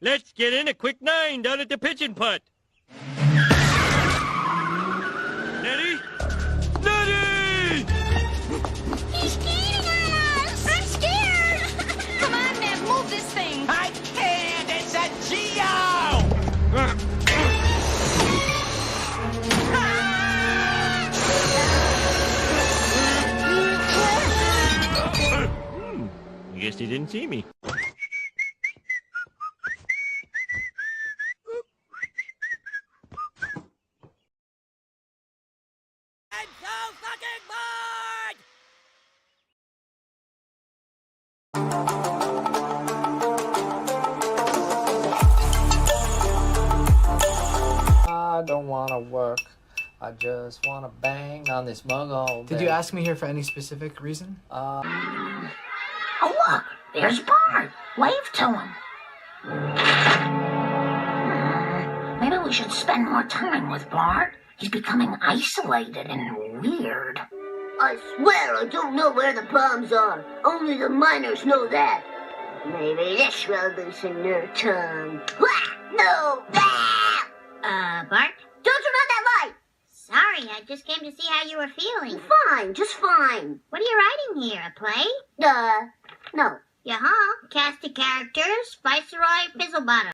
Let's get in a quick 9 down at the pitching putt. Nettie? Nettie! He's skating on us! I'm scared! Come on, Ned, move this thing! I can't! It's a Geo! I guess he didn't see me. I'm so fucking bored! I don't wanna work. I just wanna bang on this mug all day. Did you ask me here for any specific reason? Oh, look, there's Bart. Wave to him. Maybe we should spend more time with Bart. He's becoming isolated and weird. I swear I don't know where the bombs are. Only the miners know that. Maybe this will loosen your tongue. Wah! No! Ah! Bart? Don't turn on that light! Sorry, I just came to see how you were feeling. Fine, just fine. What are you writing here, a play? No. Yeah-huh. Cast of characters, Viceroy, Fizzlebottom.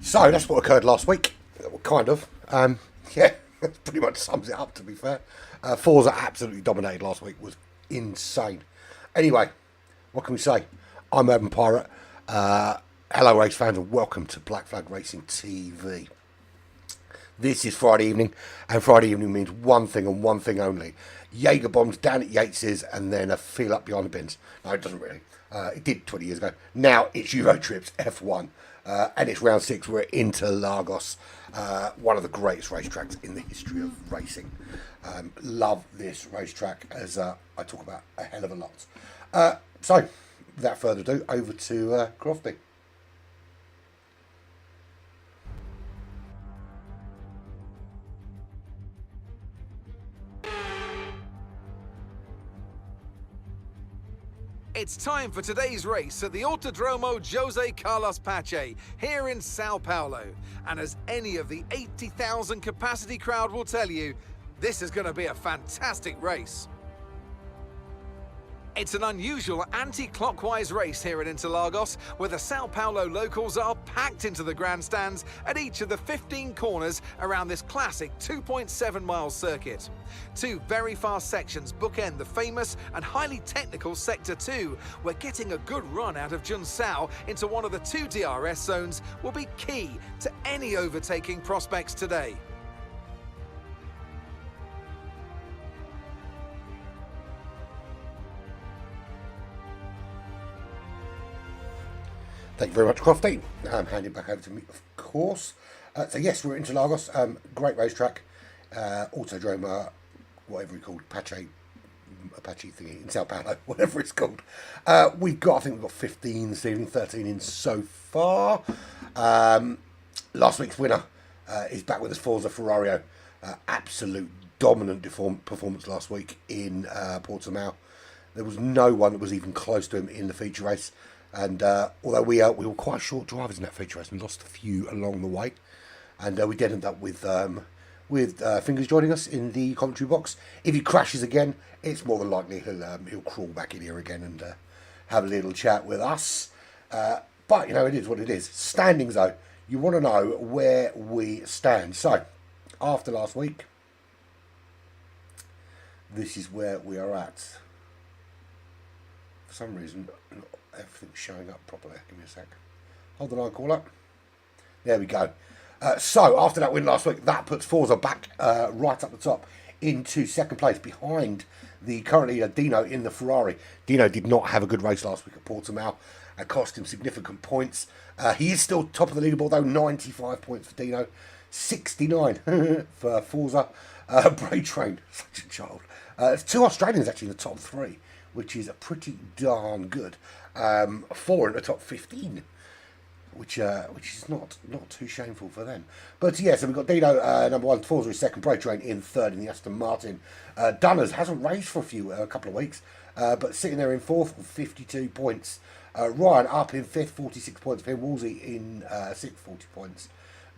So that's what occurred last week, kind of. Yeah, that pretty much sums it up, to be fair. Forza absolutely dominated last week, was insane. Anyway, what can we say? I'm Urban Pirate. Hello race fans and welcome to Black Flag Racing TV. This is Friday evening, and Friday evening means one thing and one thing only. Jaeger bombs down at Yates's and then a feel up behind the bins. No, it doesn't really. It did 20 years ago. Now it's Euro Tripz F1. And it's round 6. We're at Intelagos, one of the greatest racetracks in the history of racing. Love this racetrack, as I talk about a hell of a lot. So, without further ado, over to Crofty. It's time for today's race at the Autodromo Jose Carlos Pache here in Sao Paulo. And as any of the 80,000 capacity crowd will tell you, this is going to be a fantastic race. It's an unusual anti-clockwise race here at Intelagos, where the Sao Paulo locals are packed into the grandstands at each of the 15 corners around this classic 2.7-mile circuit. Two very fast sections bookend the famous and highly technical Sector 2, where getting a good run out of Junsao into one of the two DRS zones will be key to any overtaking prospects today. Thank you very much, Crofty. I'm handing back over to me, of course. So yes, we're at Interlagos. Great racetrack. Autodromo, whatever it's called, Apache thingy in Sao Paulo, whatever it's called. I think we've got 15 this evening, 13 in so far. Last week's winner is back with us, Forza Ferrario. Absolute dominant performance last week in Portimao. There was no one that was even close to him in the feature race. And although we were quite short drivers in that feature race and lost a few along the way, and we did end up with Fingers joining us in the commentary box. If he crashes again, it's more than likely he'll crawl back in here again and have a little chat with us. But you know, it is what it is. Standings though, you want to know where we stand. So after last week, this is where we are at. For some reason, not everything's showing up properly. Give me a sec. Hold the line, call up. There we go. So after that win last week, that puts Forza back right up the top into second place behind the current leader Dino in the Ferrari. Dino did not have a good race last week at Portimao and cost him significant points. He is still top of the leaderboard though, 95 points for Dino, 69 for Forza. Bray Train, such a child. There's two Australians actually in the top three, which is pretty darn good. 4 in the top 15. which is not too shameful for them. But yeah, so we've got Dino number 1, Forza second, Brave Train in third in the Aston Martin. Dunners hasn't raced for a couple of weeks, but sitting there in fourth with 52 points. Ryan up in fifth, 46 points for him. Wolsey in sixth, 40 points.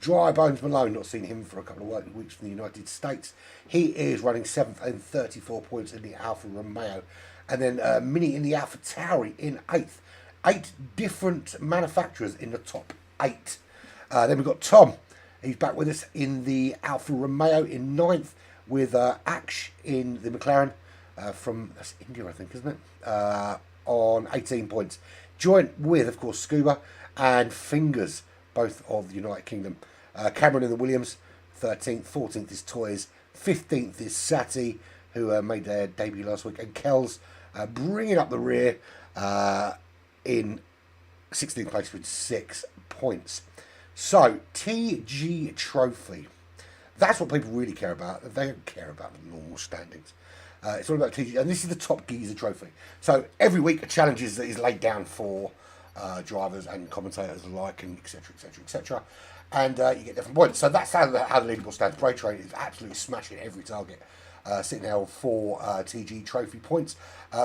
Dry Bones Malone, not seen him for a couple of weeks from the United States. He is running 7th and 34 points in the Alfa Romeo. And then Mini in the Alfa Tauri in 8th. 8 different manufacturers in the top 8. Then we've got Tom. He's back with us in the Alfa Romeo in 9th with Aksh in the McLaren from that's India, I think, isn't it? On 18 points. Joint with, of course, Scuba and Fingers, both of the United Kingdom. Cameron in the Williams, 13th. 14th is Toys. 15th is Sati, who made their debut last week. And Kells bringing up the rear in 16th place with 6 points. So, TG Trophy. That's what people really care about. They don't care about the normal standings. It's all about TG. And this is the Top Geezer Trophy. So, every week a challenge is laid down for drivers and commentators alike, and etc, etc, etc. And you get different points. So that's how the leaderboard stands. Brave Train is absolutely smashing every target. Sitting there with 4 TG Trophy points.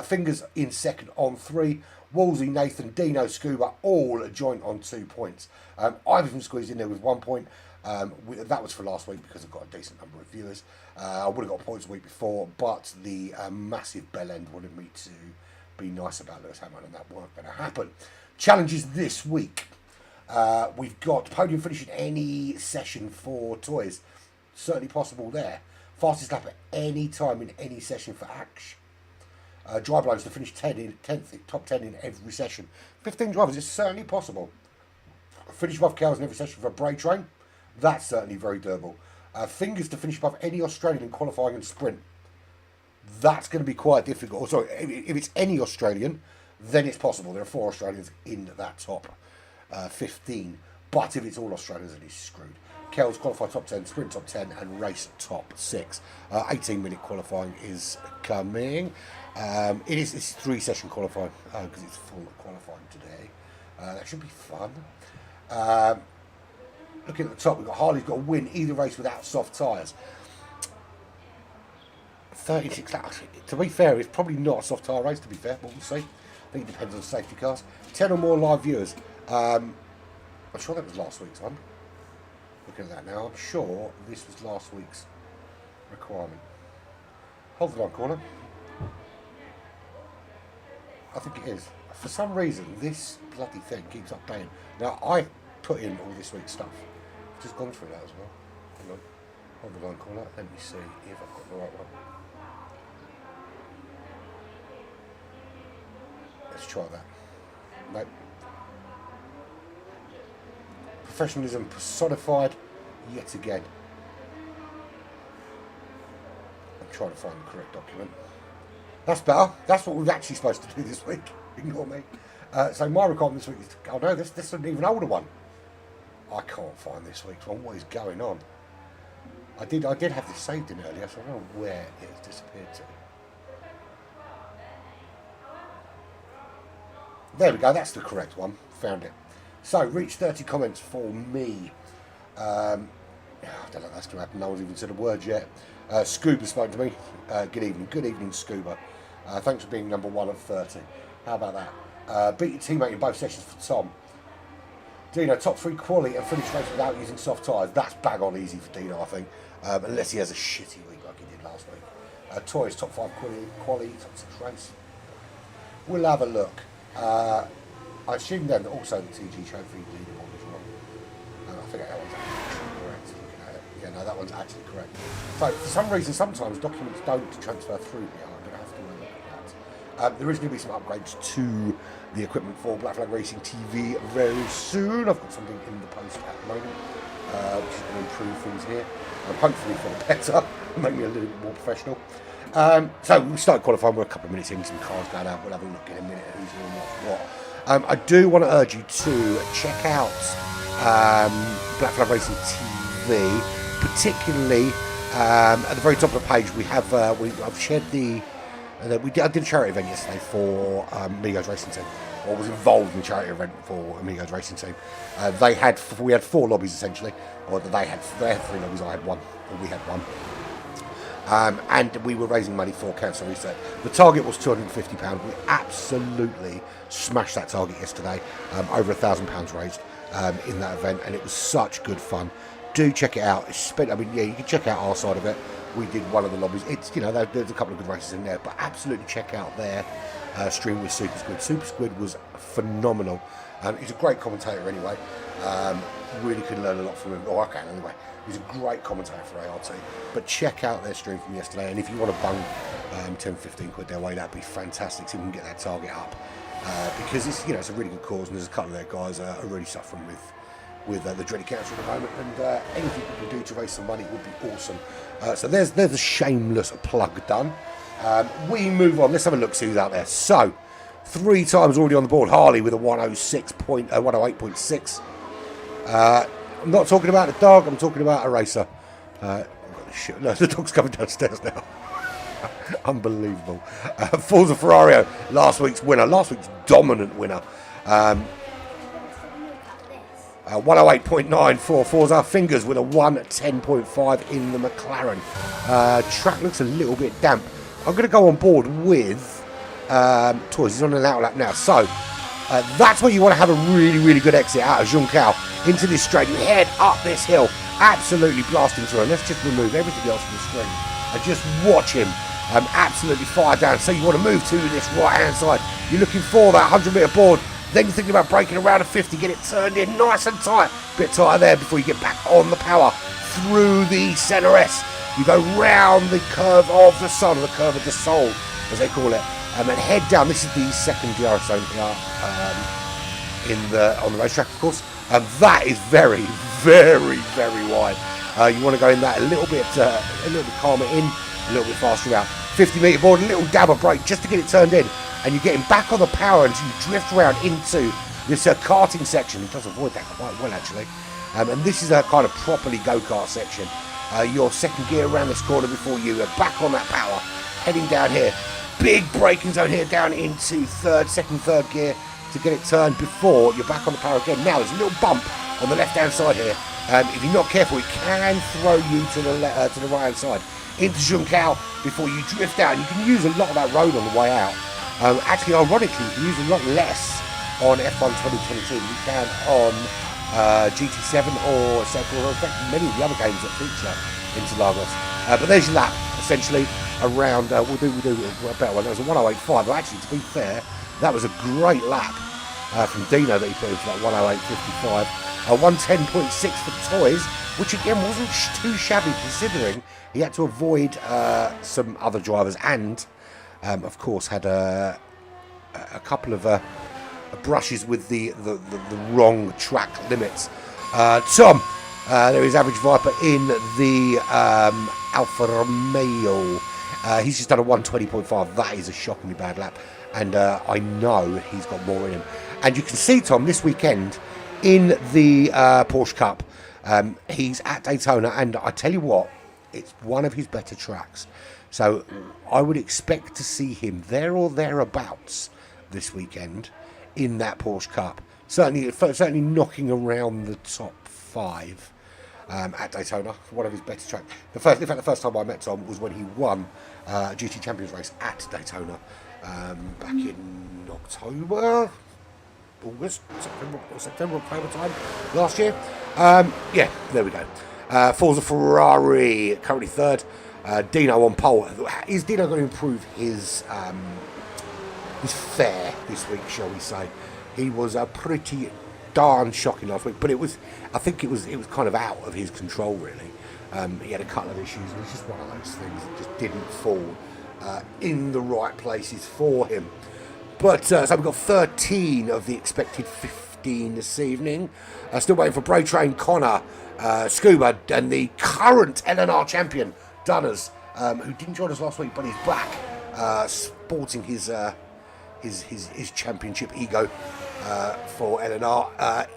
Fingers in second on 3. Wolsey, Nathan, Dino, Scuba all joint on 2 points. I've even squeezed in there with 1 point. That was for last week because I've got a decent number of viewers. I would have got points the week before, but the massive bell end wanted me to be nice about Lewis Hamilton, and that weren't going to happen. Challenges this week. We've got podium finish in any session for Toys. Certainly possible there. Fastest lap at any time in any session for Aksh. Dry blows to finish 10th, top 10 in every session. 15 drivers is certainly possible. Finish above Kells in every session for Brave Train. That's certainly very doable. Fingers to finish above any Australian in qualifying and sprint. That's going to be quite difficult. Sorry, if it's any Australian, then it's possible. There are 4 Australians in that top 15. But if it's all Australians, then he's screwed. Kells qualify top 10, sprint top 10, and race top 6. 18-minute qualifying is coming. It's 3-session qualifying because it's full qualifying today. That should be fun. Looking at the top, we've got Harley's got to win either race without soft tyres. 36. To be fair, it's probably not a soft tyre race, to be fair, but we'll see. I think it depends on safety cars. 10 or more live viewers. I'm sure that was last week's one. Looking at that now, I'm sure this was last week's requirement. Hold the line, corner. I think it is. For some reason, this bloody thing keeps updating. Now, I put in all this week's stuff. I've just gone through that as well. Hang on. Hold the line, corner. Let me see if I've got the right one. Let's try that. Nope. Professionalism personified yet again. I'm trying to find the correct document. That's better. That's what we're actually supposed to do this week. Ignore me. So my requirement this week is... Oh no, this is an even older one. I can't find this week's one. What is going on? I did have this saved in earlier, so I don't know where it has disappeared to. There we go. That's the correct one. Found it. So, reach 30 comments for me. I don't know if that's going to happen. No one's even said a word yet. Scuba spoke to me. Good evening. Good evening, Scuba. Thanks for being number 1 of 30. How about that? Beat your teammate in both sessions for Tom. Dino, top 3 quali and finish race without using soft tyres. That's bang on easy for Dino, I think. Unless he has a shitty week like he did last week. Toys, top 5 quali, top 6 race. We'll have a look. I assume then that also the TG Trophy leaderboard as well. I think that one's actually correct. Looking at it. Yeah, no, that one's actually correct. So for some reason, sometimes documents don't transfer through here. I'm going to have to look at that. There is going to be some upgrades to the equipment for Black Flag Racing TV very soon. I've got something in the post at the moment, which is going to improve things here. Hopefully for the better, make me a little bit more professional. So we start qualifying. We're a couple of minutes in, some cars going out. We'll have a look in a minute who's doing what. I do want to urge you to check out Black Flag Racing TV, particularly at the very top of the page. We have I've shared I did a charity event yesterday for Migos Racing Team. or was involved in the charity event for Amigos Racing Team. We had 4 lobbies essentially, or they had 3 lobbies. I had 1, or we had 1. And we were raising money for Cancer Research. The target was £250. We absolutely smashed that target yesterday. Over £1,000 raised in that event, and it was such good fun. Do check it out. You can check out our side of it. We did one of the lobbies. It's there's a couple of good races in there, but absolutely check out their stream with Super Squid. Super Squid was phenomenal. He's a great commentator anyway. Really could learn a lot from him. Or I can anyway. He's a great commentator for ART. But check out their stream from yesterday, and if you want to bung 10-15 quid their way, that'd be fantastic. So we can get that target up because it's a really good cause, and there's a couple of their guys are really suffering with the dreaded cancer at the moment, and anything we can do to raise some money would be awesome. So there's a shameless plug done. We move on. Let's have a look, see who's out there. So 3 times already on the board. Harley with a 108.6. I'm not talking about the dog, I'm talking about a racer. No, the dog's coming downstairs now. Unbelievable. Forza Ferrario, last week's dominant winner. 108.9 for Forza. Fingers with a 110.5 in the McLaren. Track looks a little bit damp. I'm going to go on board with Toys. He's on an outlap now. So that's where you want to have a really, really good exit out of Junção into this straight. You head up this hill, absolutely blasting through. And let's just remove everything else from the screen and just watch him absolutely fire down. So you want to move to this right-hand side. You're looking for that 100-metre board. Then you're thinking about breaking around a 50, get it turned in nice and tight. Bit tighter there before you get back on the power through the centre S. You go round the curve of the sun, the curve of the soul, as they call it, and then head down. This is the second DRS zone on the racetrack, of course. And that is very, very, very wide. You want to go in that a little bit calmer in, a little bit faster out. 50-metre board, a little dab of brake just to get it turned in. And you're getting back on the power until you drift around into this karting section. It does avoid that quite well, actually. And this is a kind of properly go-kart section. Your second gear around this corner before you are back on that power. Heading down here. Big braking zone here down into second, third gear to get it turned before you're back on the power again. Now, there's a little bump on the left-hand side here. If you're not careful, it can throw you to the right-hand side into Junção before you drift out. You can use a lot of that road on the way out. Actually, ironically, you can use a lot less on F1 2022 than you can on GT7 or Circle, or in fact many of the other games that feature Intelagos. But there's your lap, essentially, around, we'll do a better one. That was a 108.5, but actually, to be fair, that was a great lap from Dino that he put in for that 108.55. 110.6 for Toys, which again wasn't too shabby considering he had to avoid some other drivers and of course had a couple of brushes with the wrong track limits. Tom, there is Average Viper in the Alfa Romeo. He's just done a 120.5. That is a shockingly bad lap, and I know he's got more in him. And you can see Tom this weekend in the Porsche Cup. He's at Daytona, and I tell you what, it's one of his better tracks. So I would expect to see him there or thereabouts this weekend in that Porsche Cup. Certainly knocking around the top 5 at Daytona for one of his better tracks. In fact, the first time I met Tom was when he won a GT Champions race at Daytona back in September, October time last year. Yeah, there we go. Forza Ferrari currently third. Dino on pole. Is Dino going to improve his fare this week, shall we say? He was pretty darn shocking last week, but I think it was kind of out of his control, really. He had a couple of issues. It was just one of those things that just didn't fall in the right places for him. But so we've got 13 of the expected 15 this evening. Still waiting for Bray Train, Connor, Scuba, and the current LNR champion, Dunners, who didn't join us last week, but he's back, sporting his championship ego for LNR,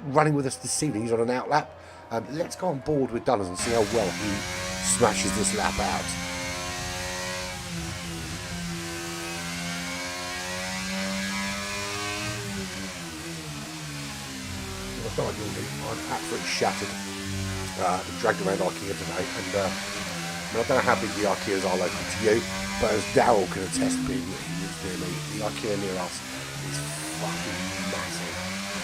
running with us this evening. He's on an outlap. Let's go on board with Dunners and see how well he smashes this lap out. I've no idea what I'm absolutely shattered. Been dragged around IKEA today, and I don't know how big the IKEAs are local to you, but as Daryl can attest, being that he lives near me, the IKEA near us is fucking massive,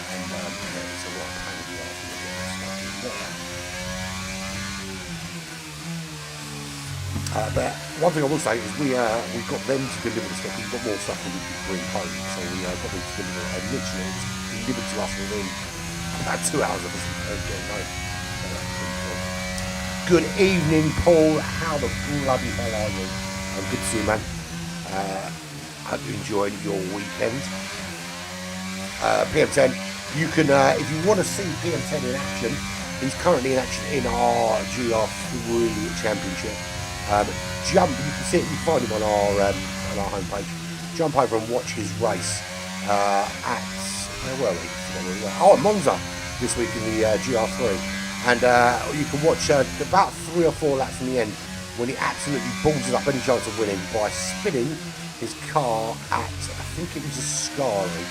and it's a lot of pain in the arse to get stuff in there. But one thing I will say is we got them to deliver the stuff. We've got more stuff than we could bring home, so we got them to deliver it, and literally it was delivered to us within about 2 hours of us getting home. So that's pretty cool. Good evening, Paul. How the bloody hell are you? Good to see you, man. Hope you enjoyed your weekend. PM10, you can, if you want to see PM10 in action, he's currently in action in our GR3 Championship. You can see it, you can find him on our homepage. Jump over and watch his race at, where were we? Oh, at Monza this week in the GR3. And you can watch about 3 or 4 laps in the end when he absolutely balls up any chance of winning by spinning his car at, I think it was a Scari.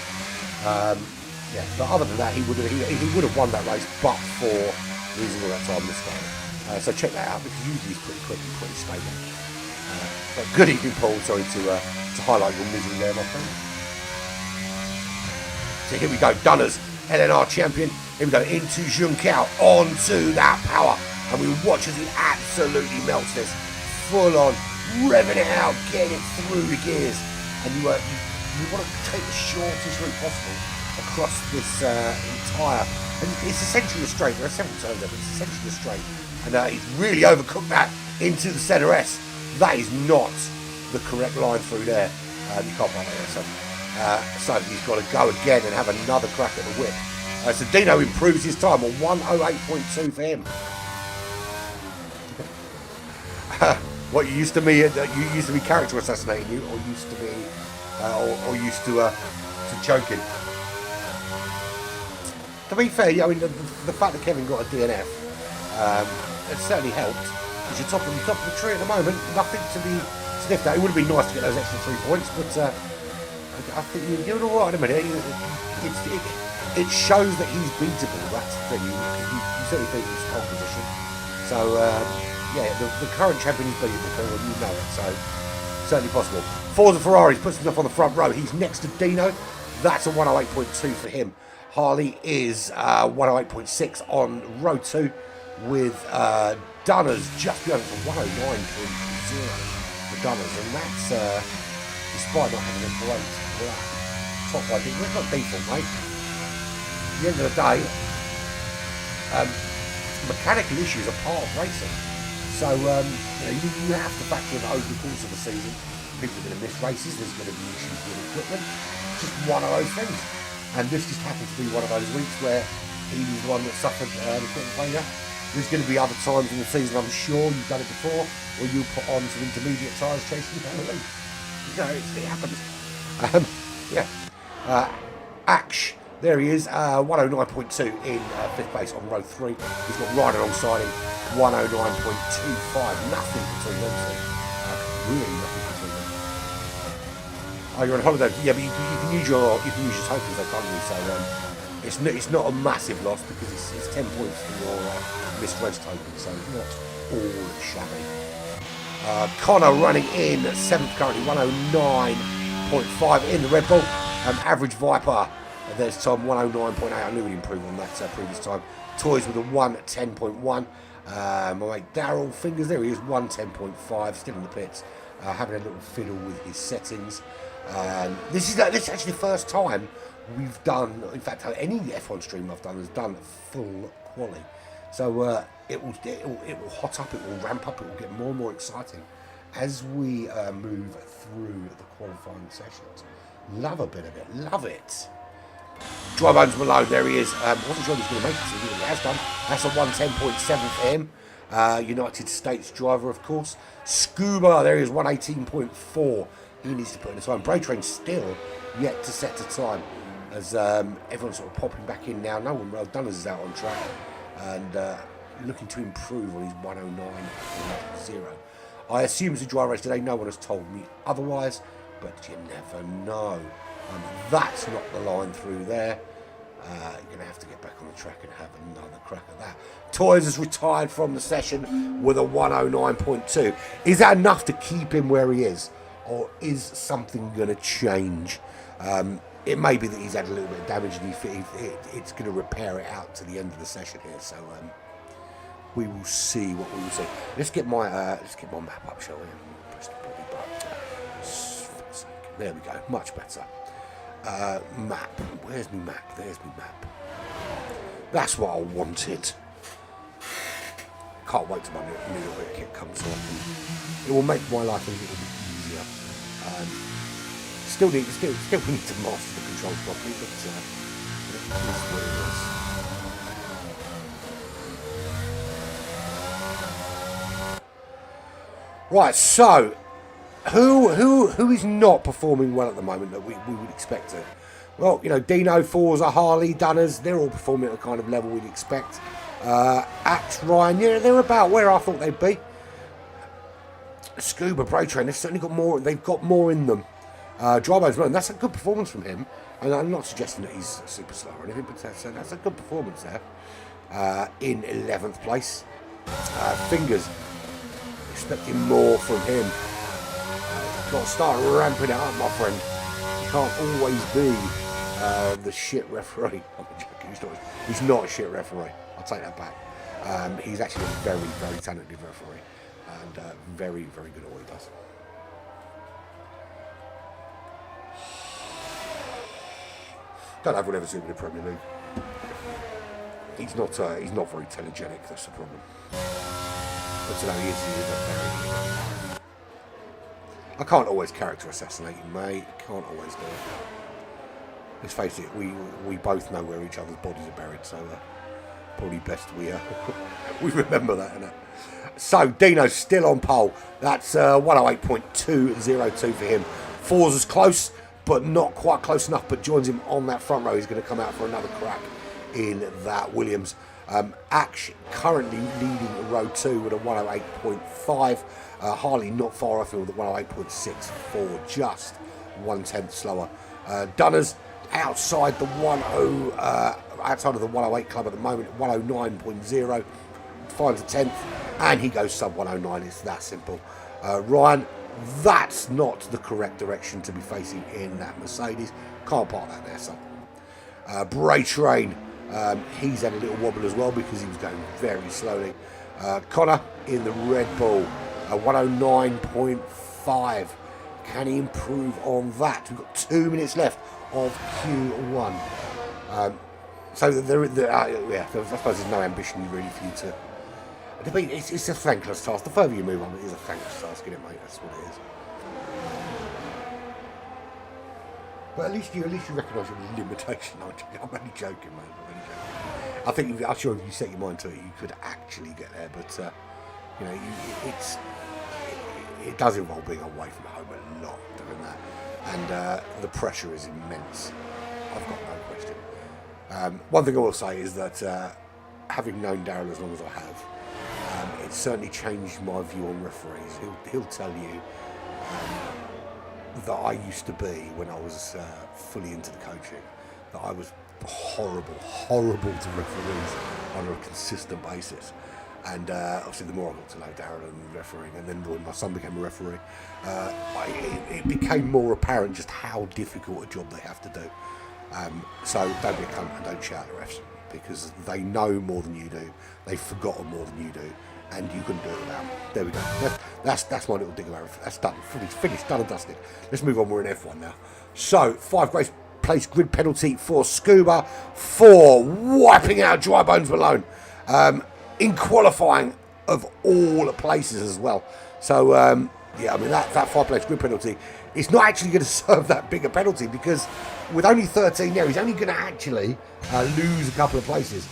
Yeah, but other than that, he would have won that race, but for losing all that time this time. So check that out, because usually he's pretty quick and pretty stable. But good evening, Paul. Sorry to highlight your misery there, my friend. So here we go, Dunners, LNR champion. Here we go, into Junkao, onto that power. And we watch as he absolutely melts this. Full on, revving it out, getting it through the gears. And you want to take the shortest route possible across this entire, and it's essentially a straight. There are several turns there, but it's essentially a straight. And he's really overcooked that into the centre S. That is not the correct line through there. You can't find it there, so he's got to go again and have another crack at the whip. So Dino improves his time on 1:08.2 for him. What you used to be character assassinating you, or used to be, or used to joking. To be fair, I mean the fact that Kevin got a DNF, it certainly helped. Because you're top of the tree at the moment, nothing to be sniffed at. It would have been nice to get those extra 3 points, but I think you're doing all right in a minute. It shows that he's beatable. That's the thing. You certainly beat his pole position. So yeah, the current champion is beatable, Paul, and you know it. So certainly possible. Forza Ferraris puts himself on the front row. He's next to Dino. That's a 1:08.2 for him. Harley is 1:08.6 on row 2, with Dunners just going for 1:09.0 for Dunners, and that's despite not having a great lap. Top I think it's not default, mate. At the end of the day, mechanical issues are part of racing. So you have to factor in over the course of the season. People are going to miss races. There's going to be issues with equipment. Just one of those things. And this just happens to be one of those weeks where he was the one that suffered the equipment failure. There's going to be other times in the season, I'm sure you've done it before, where you put on some intermediate tyres chasing down the lead. It happens. Ash, there he is, 1:09.2 in 5th place on row 3. He's got Ryder alongside him, 1:09.25. Nothing between them two. Really nothing between them. Oh, you're on holiday? Yeah, but you can use your tokens, though, can't you? So it's not a massive loss, because it's 10 points for your missed race token, so not all shabby. Connor running in 7th currently, 1:09.5 in the Red Bull. Average Viper, there's Tom, 1:09.8. I knew he'd improve on that previous time. Toys with a 1:10.1. My mate Daryl Fingers, there he is, 1:10.5, still in the pits, having a little fiddle with his settings. This is actually the first time we've done, in fact, any F1 stream I've done has done full quali. So it will hot up, it will ramp up, it will get more and more exciting as we move through the qualifying sessions. Love a bit of it, love it. Dry Bones Malone, there he is. Wasn't sure he was going to make it, so he has done. That's a 1:10.7 for him. United States driver, of course. Scuba, there he is, 1:18.4. He needs to put in the time. Bray Train still yet to set the time, as everyone's sort of popping back in now. No one, well, Dunners is out on track and looking to improve on his 1:09.0. I assume it's a dry race today. No one has told me otherwise, but you never know. That's not the line through there. You're going to have to get back on the track and have another crack at that. Toys has retired from the session with a 109.2. Is that enough to keep him where he is? Or is something going to change? It may be that he's had a little bit of damage and it's going to repair it out to the end of the session here. So we will see what we will see. Let's get my map up, shall we? Press the bloody button. For sake. There we go. Much better. Map. Where's my map? There's my map. That's what I wanted. Can't wait till my new bit kit comes on. It will make my life a little bit easier. Still we need to master the controls properly, but it is what it is. Right, so who is not performing well at the moment that we would expect to? Well, you know, Dino, Forza, Harley, Dunners, they're all performing at the kind of level we'd expect. Axe, Ryan, yeah, they're about where I thought they'd be. Scuba, Brave Train, they've certainly got more. They've got more in them. Drybones, man, that's a good performance from him. And I'm not suggesting that he's super slow or anything, but that's a good performance there. In 11th place. Fingers, expecting more from him. Got to start ramping it up, my friend. You can't always be the shit referee. I'm joking, he's not a shit referee. I'll take that back. He's actually a very, very talented referee. And very, very good at what he does. Don't know if we'll ever see him in the Premier League. He's not very telegenic, that's the problem. But he is a very... I can't always character assassinate him, mate. Can't always do it. Let's face it, we both know where each other's bodies are buried, so probably best we we remember that, innit? So Dino's still on pole. That's 108.202 for him. Forza's close, but not quite close enough. But joins him on that front row. He's going to come out for another crack in that Williams. Ash currently leading row 2 with a 108.5. Harley not far off him with a 108.6 for just 1/10 slower. Dunners outside the 108 club at the moment, 109.0. Finds a 10th, and he goes sub 109. It's that simple. Ryan, that's not the correct direction to be facing in that Mercedes. Can't park that there, son. Brave Train, he's had a little wobble as well because he was going very slowly. Connor in the Red Bull, 109.5. Can he improve on that? We've got 2 minutes left of Q1. So I suppose there's no ambition really for you to. It's a thankless task. The further you move on, it is a thankless task, isn't it, mate? That's what it is. But at least you recognise your limitation, aren't you? I'm only joking, mate. I'm sure if you set your mind to it, you could actually get there. But you know, it does involve being away from home a lot doing that, and the pressure is immense. I've got no question. One thing I will say is that having known Daryl as long as I have, it's certainly changed my view on referees. He'll tell you that I used to be, when I was fully into the coaching, that I was horrible to referees on a consistent basis. And obviously the more I got to know Darren and refereeing, and then when my son became a referee, it became more apparent just how difficult a job they have to do. So don't be a cunt and don't shout at the refs, because they know more than you do, they've forgotten more than you do, and you couldn't do it without them. There we go. That's my little dig about it. That's done. Finished, done and dusted. Let's move on. We're in F1 now. So 5 Grace Place grid penalty for Scuba for wiping out Dry Bones Malone. In qualifying of all places as well. So, yeah, I mean, that 5 place grid penalty, it's not actually going to serve that big a penalty, because with only 13 there, he's only going to actually lose a couple of places.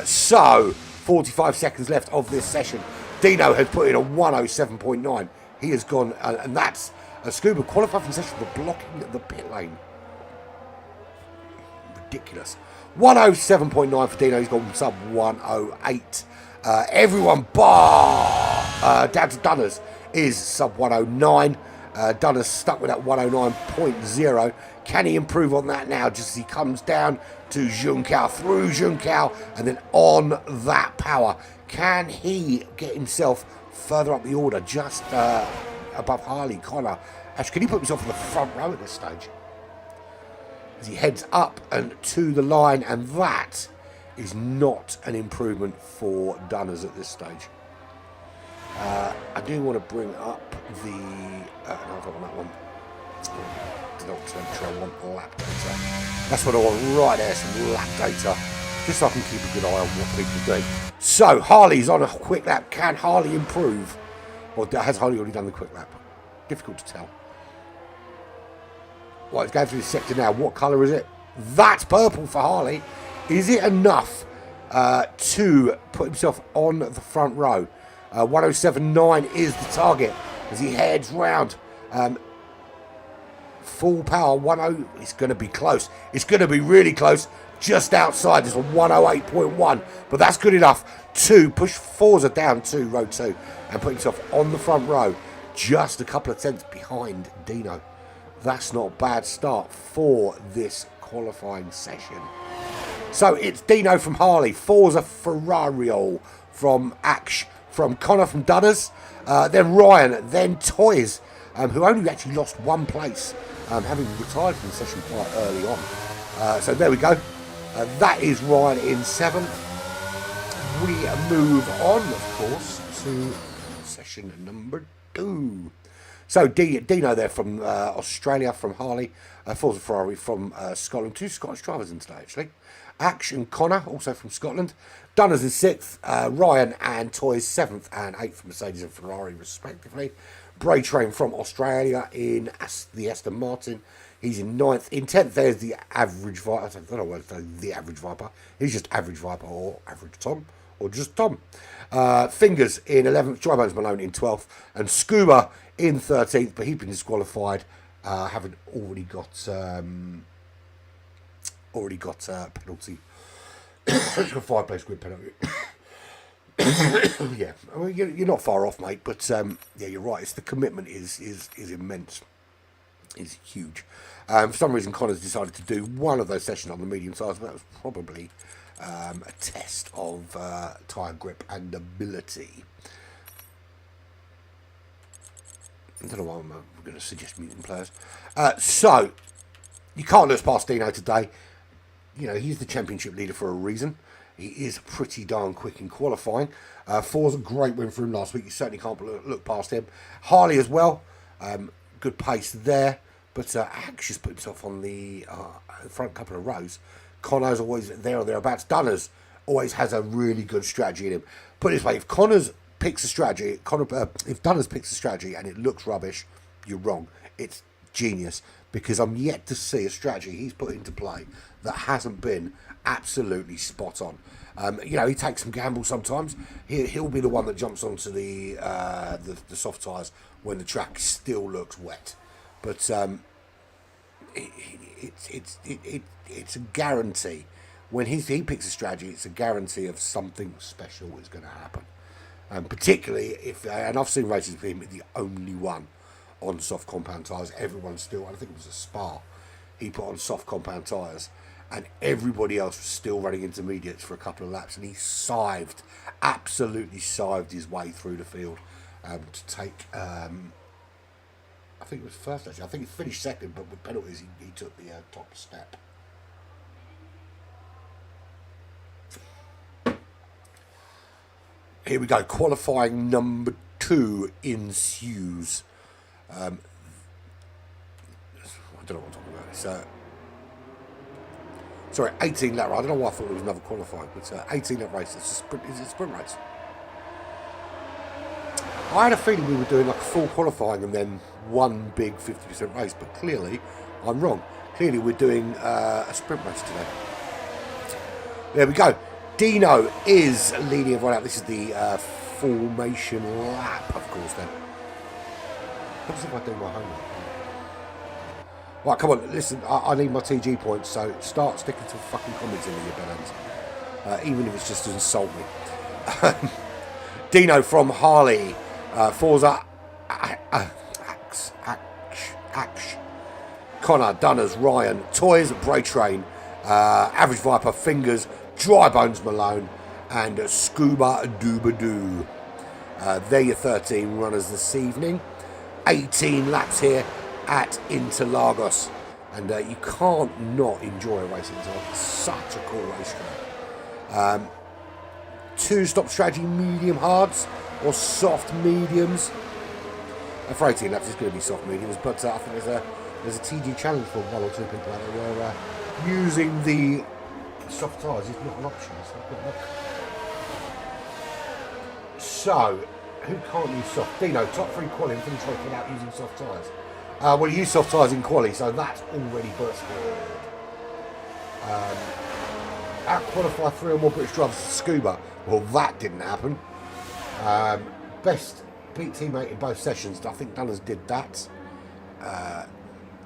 So, 45 seconds left of this session. Dino has put in a 107.9. He has gone, and that's a Scuba qualified from session for blocking the pit lane. Ridiculous. 107.9 for Dino. He's gone sub 108. Everyone bar Dad's Dunners is sub 109. Dunner's stuck with that 109.0. Can he improve on that now? Just as he comes down to Junkao, through Junkao, and then on that power. Can he get himself further up the order, just above Harley, Connor? Actually, can he put himself in the front row at this stage? As he heads up and to the line, and that is not an improvement for Dunners at this stage. I do want to bring up the... no, I don't want that one. Not temperature, I want lap data. That's what I want right there, some lap data. Just so I can keep a good eye on what people do. So, Harley's on a quick lap. Can Harley improve? Or has Harley already done the quick lap? Difficult to tell. Well, it's going through the sector now. What colour is it? That's purple for Harley. Is it enough to put himself on the front row? 107.9 is the target as he heads round. Full power, 10. It's going to be close. It's going to be really close. Just outside. There's a 108.1. But that's good enough to push Forza down to row 2 and put himself on the front row. Just a couple of tenths behind Dino. That's not a bad start for this qualifying session. So it's Dino from Harley, Forza Ferrario from Ash, from Connor from Dunners, then Ryan, then Toys, who only actually lost one place, having retired from the session quite early on. So there we go. That is Ryan in 7th. We move on, of course, to session number 2. So Dino there from Australia, from Harley, Forza Ferrari from Scotland. 2 Scottish drivers in today, actually. Ash and Connor, also from Scotland. Dunners in 6th, Ryan and Toys 7th and 8th, Mercedes and Ferrari respectively. Bray Train from Australia in the Aston Martin. He's in 9th. In 10th, there's the average Viper. I don't know what to say, the average Viper. He's just average Viper or average Tom or just Tom. Fingers in 11th, Dry Bones Malone in 12th, and Scuba in 13th, but he's been disqualified, having already got penalty. 5-place grid penalty. Yeah, I mean, you're not far off, mate, but yeah, you're right. It's the commitment is immense, is huge. For some reason, Connor's decided to do one of those sessions on the medium size, but that was probably a test of tyre grip and ability. I don't know why I'm going to suggest mutant players. So, you can't lose past Dino today. You know, he's the championship leader for a reason. He is pretty darn quick in qualifying. Forza, great win for him last week. You certainly can't look past him. Harley as well. Good pace there. But Ash has put himself on the front couple of rows. Connor's always there or thereabouts. Dunners always has a really good strategy in him. Put it this way, if Connors picks a strategy, if Dunners picks a strategy and it looks rubbish, you're wrong. It's genius, because I'm yet to see a strategy he's put into play that hasn't been absolutely spot on. You know, he takes some gambles sometimes. He'll be the one that jumps onto the soft tyres when the track still looks wet. But it's a guarantee. When he picks a strategy, it's a guarantee of something special is going to happen. Particularly if, and I've seen races with him, the only one on soft compound tyres. Everyone still, I think it was a Spa, he put on soft compound tyres, and everybody else was still running intermediates for a couple of laps, and he absolutely sived his way through the field to take, I think it was first actually. I think he finished second, but with penalties he took the top step. Here we go, qualifying number 2 ensues. I don't know what I'm talking about. It's, sorry, 18 lap race. I don't know why I thought it was another qualifying, but 18 lap race. It's a sprint race. I had a feeling we were doing like a full qualifying and then one big 50% race, but clearly I'm wrong. Clearly we're doing a sprint race today. There we go. Dino is leading everyone out. This is the formation lap, of course, then. What if I do my homework? Right, come on, listen, I need my TG points, so start sticking to fucking comments in with your bellends. Even if it's just to insult me. Dino from Harley, Forza, Ash, Connor, Dunners, Ryan, Toys, Bray Train, Average Viper, Fingers, Dry Bones Malone, and Scuba Dooba Doo. They're your 13 runners this evening. 18 laps here at Intelagos. And you can't not enjoy a racing time. It's such a cool racetrack. 2-stop strategy, medium hards or soft mediums. For 18 laps, it's going to be soft mediums, but I think there's a TG challenge for 1 or 2 people out there where using the soft tyres is not an option. So, who can't use soft? Dino, top 3 quality, finish race without using soft tyres. Well, he used soft tyres in quali, so that's already burst forward. Out-qualify 3 or more British drivers to Scuba. Well, that didn't happen. Best beat teammate in both sessions. I think Dunners did that.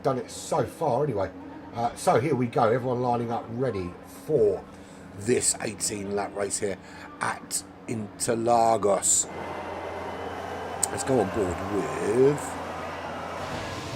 Done it so far anyway. So here we go. Everyone lining up ready for this 18-lap race here at Intelagos. Let's go on board with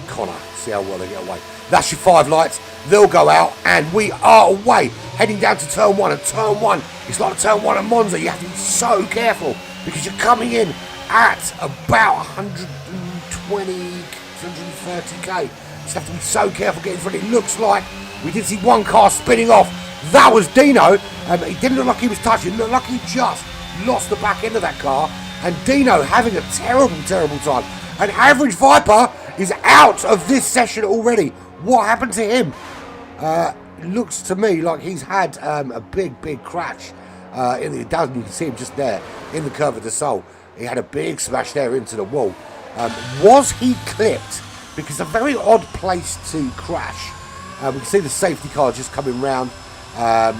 Connor. See how well they get away. That's your 5 lights. They'll go out and we are away. Heading down to turn 1. And turn 1, it's like turn 1 at Monza. You have to be so careful because you're coming in at about 120, 230k. You just have to be so careful getting through. It looks like we did see one car spinning off. That was Dino. It didn't look like he was touching. It looked like he just lost the back end of that car. And Dino having a terrible, terrible time. An Average Viper is out of this session already. What happened to him? Looks to me like he's had a big crash. You can see him just there in the Curva de Sol. He had a big smash there into the wall. Was he clipped? Because a very odd place to crash. We can see the safety car just coming round. They're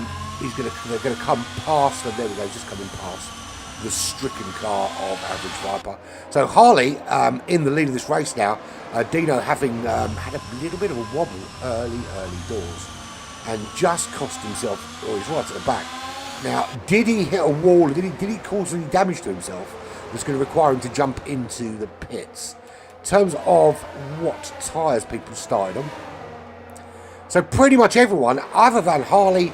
going to come past, and there we go, just coming past the stricken car of Average Viper. So Harley in the lead of this race now. Dino having had a little bit of a wobble early doors and just cost himself, he's right at the back. Now, did he hit a wall? Did he cause any damage to himself? That's going to require him to jump into the pits. In terms of what tyres people started on. So pretty much everyone, other than Harley,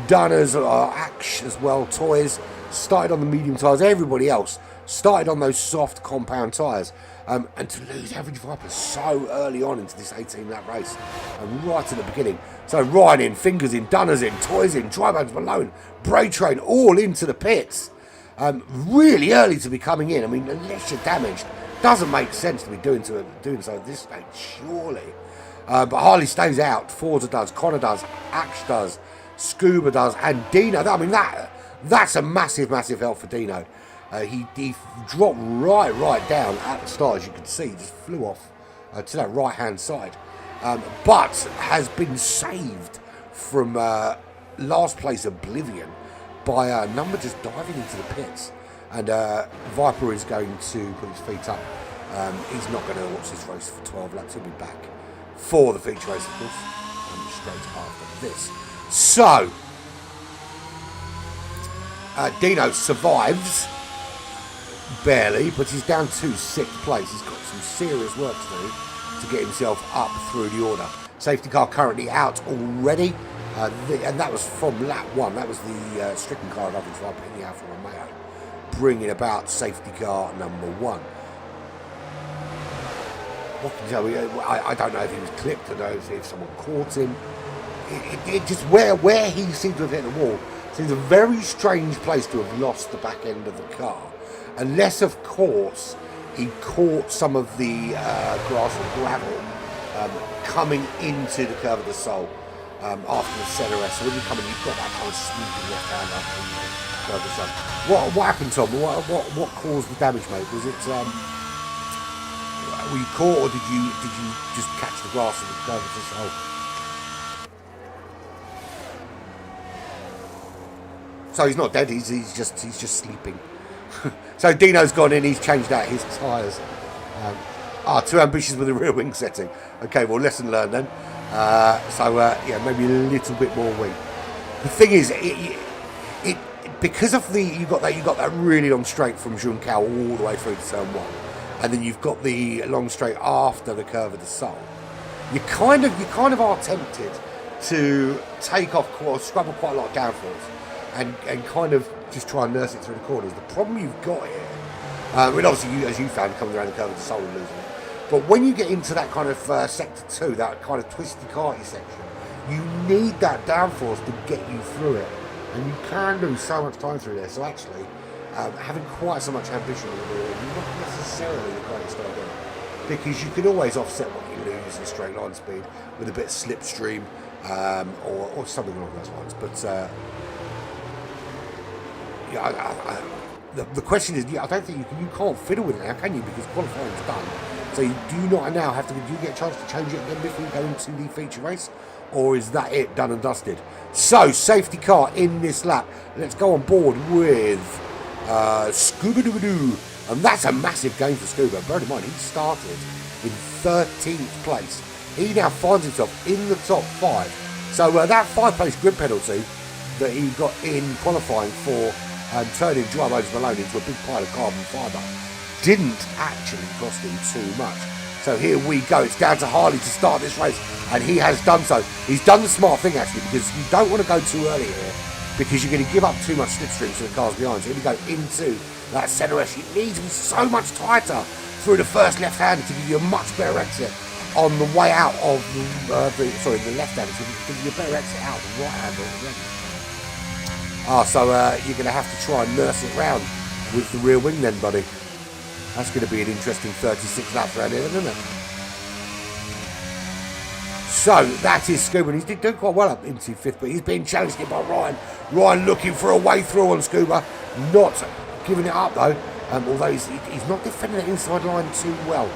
Dunners, Ash as well, Toys, started on the medium tyres. Everybody else started on those soft compound tyres. And to lose Average Viper so early on into this 18-lap race, and right at the beginning. So Ryan in, Fingers in, Dunners in, Toys in, Dry Bones Malone, Bray Train, all into the pits. Really early to be coming in. I mean, unless you're damaged, doesn't make sense to be doing so at this stage, surely. But Harley stays out, Forza does, Connor does, Ash does, Scuba does, and Dino. I mean, that's a massive help for Dino. He dropped right down at the start, as you can see, just flew off to that right-hand side. But has been saved from last place oblivion by a number just diving into the pits. And Viper is going to put his feet up. He's not going to watch this race for 12 laps. He'll be back for the feature race, of course, straight after this. So, Dino survives. Barely, but he's down to 6th place. He's got some serious work to do to get himself up through the order. Safety car currently out already, and that was from lap 1. That was the stricken car of Average Viper in the Alfa Romeo, bringing about safety car number 1. What can you tell me? I don't know if he was clipped. I don't know if someone caught him. It just where he seemed to have hit the wall seems a very strange place to have lost the back end of the car. Unless, of course, he caught some of the grass or gravel coming into the Curva de Sol after the CRS. So when you come in, you've got that kind of sweeping left hand up in the Curva de Sol. What happened, Tom? What caused the damage, mate? Was it were you caught, or did you just catch the grass in the Curva de Sol? So he's not dead. He's just sleeping. So Dino's gone in, he's changed out his tyres. Too ambitious with the rear wing setting. Okay, well, lesson learned then. Yeah, maybe a little bit more wing. The thing is, it because of you got that really long straight from Juncal all the way through to turn 1, and then you've got the long straight after the Curva de Sol. you kind of are tempted to take off or scrub off quite a lot of downforce and kind of just try and nurse it through the corners. The problem you've got here, and obviously as you found coming around the curve with the soul and losing it, but when you get into that kind of sector 2, that kind of twisty karty section, you need that downforce to get you through it, and you can lose so much time through there. So actually, having quite so much ambition in the wheel is not necessarily the greatest idea, because you can always offset what you lose in straight line speed with a bit of slipstream or something along those lines. But yeah, the question is, I don't think you can't fiddle with it now, can you? Because qualifying's done. So you do not now have to. Do you get a chance to change it again before you go into the feature race, or is that it, done and dusted? So safety car in this lap. Let's go on board with Scuba Doo, and that's a massive gain for Scuba. Bear in mind, he started in 13th place. He now finds himself in the top 5. So that 5-place grid penalty that he got in qualifying for turning dry motors Malone into a big pile of carbon fibre didn't actually cost him too much. So here we go. It's down to Harley to start this race, and he has done so. He's done the smart thing, actually, because you don't want to go too early here, because you're going to give up too much slipstream to the cars behind. So here we go into that centre S. You need to be so much tighter through the first left-hander to give you a much better exit on the way out of the left-hander, to give you a better exit out of the right-hander already. So you're going to have to try and nurse it round with the rear wing then, buddy. That's going to be an interesting 36 laps around here, isn't it? So that is Scuba, and he's doing quite well up into 5th, but he's being challenged here by Ryan. Ryan looking for a way through on Scuba, not giving it up though, although he's not defending the inside line too well.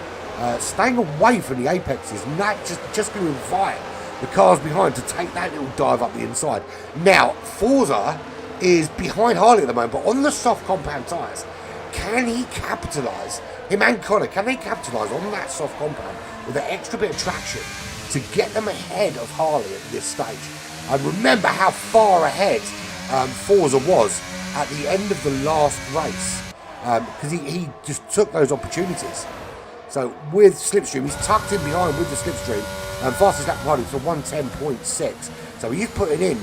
Staying away from the apexes, and that just going to invite the cars behind to take that little dive up the inside. Now, Forza is behind Harley at the moment, but on the soft compound tyres, can he capitalise, him and Connor, can they capitalise on that soft compound with an extra bit of traction to get them ahead of Harley at this stage? And remember how far ahead Forza was at the end of the last race, because he just took those opportunities. So with slipstream, he's tucked in behind with the slipstream, and fastest lap Harley for 110.6. So he's putting in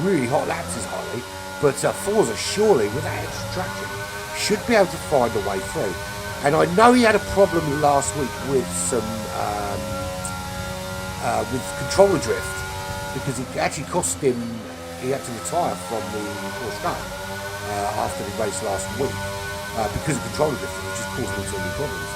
really hot laps as Harley, but Forza surely with that extra traction should be able to find a way through. And I know he had a problem last week with some with controller drift, because it actually cost him. He had to retire from the Porsche Cup after the race last week because of controller drift, which just caused him so many problems.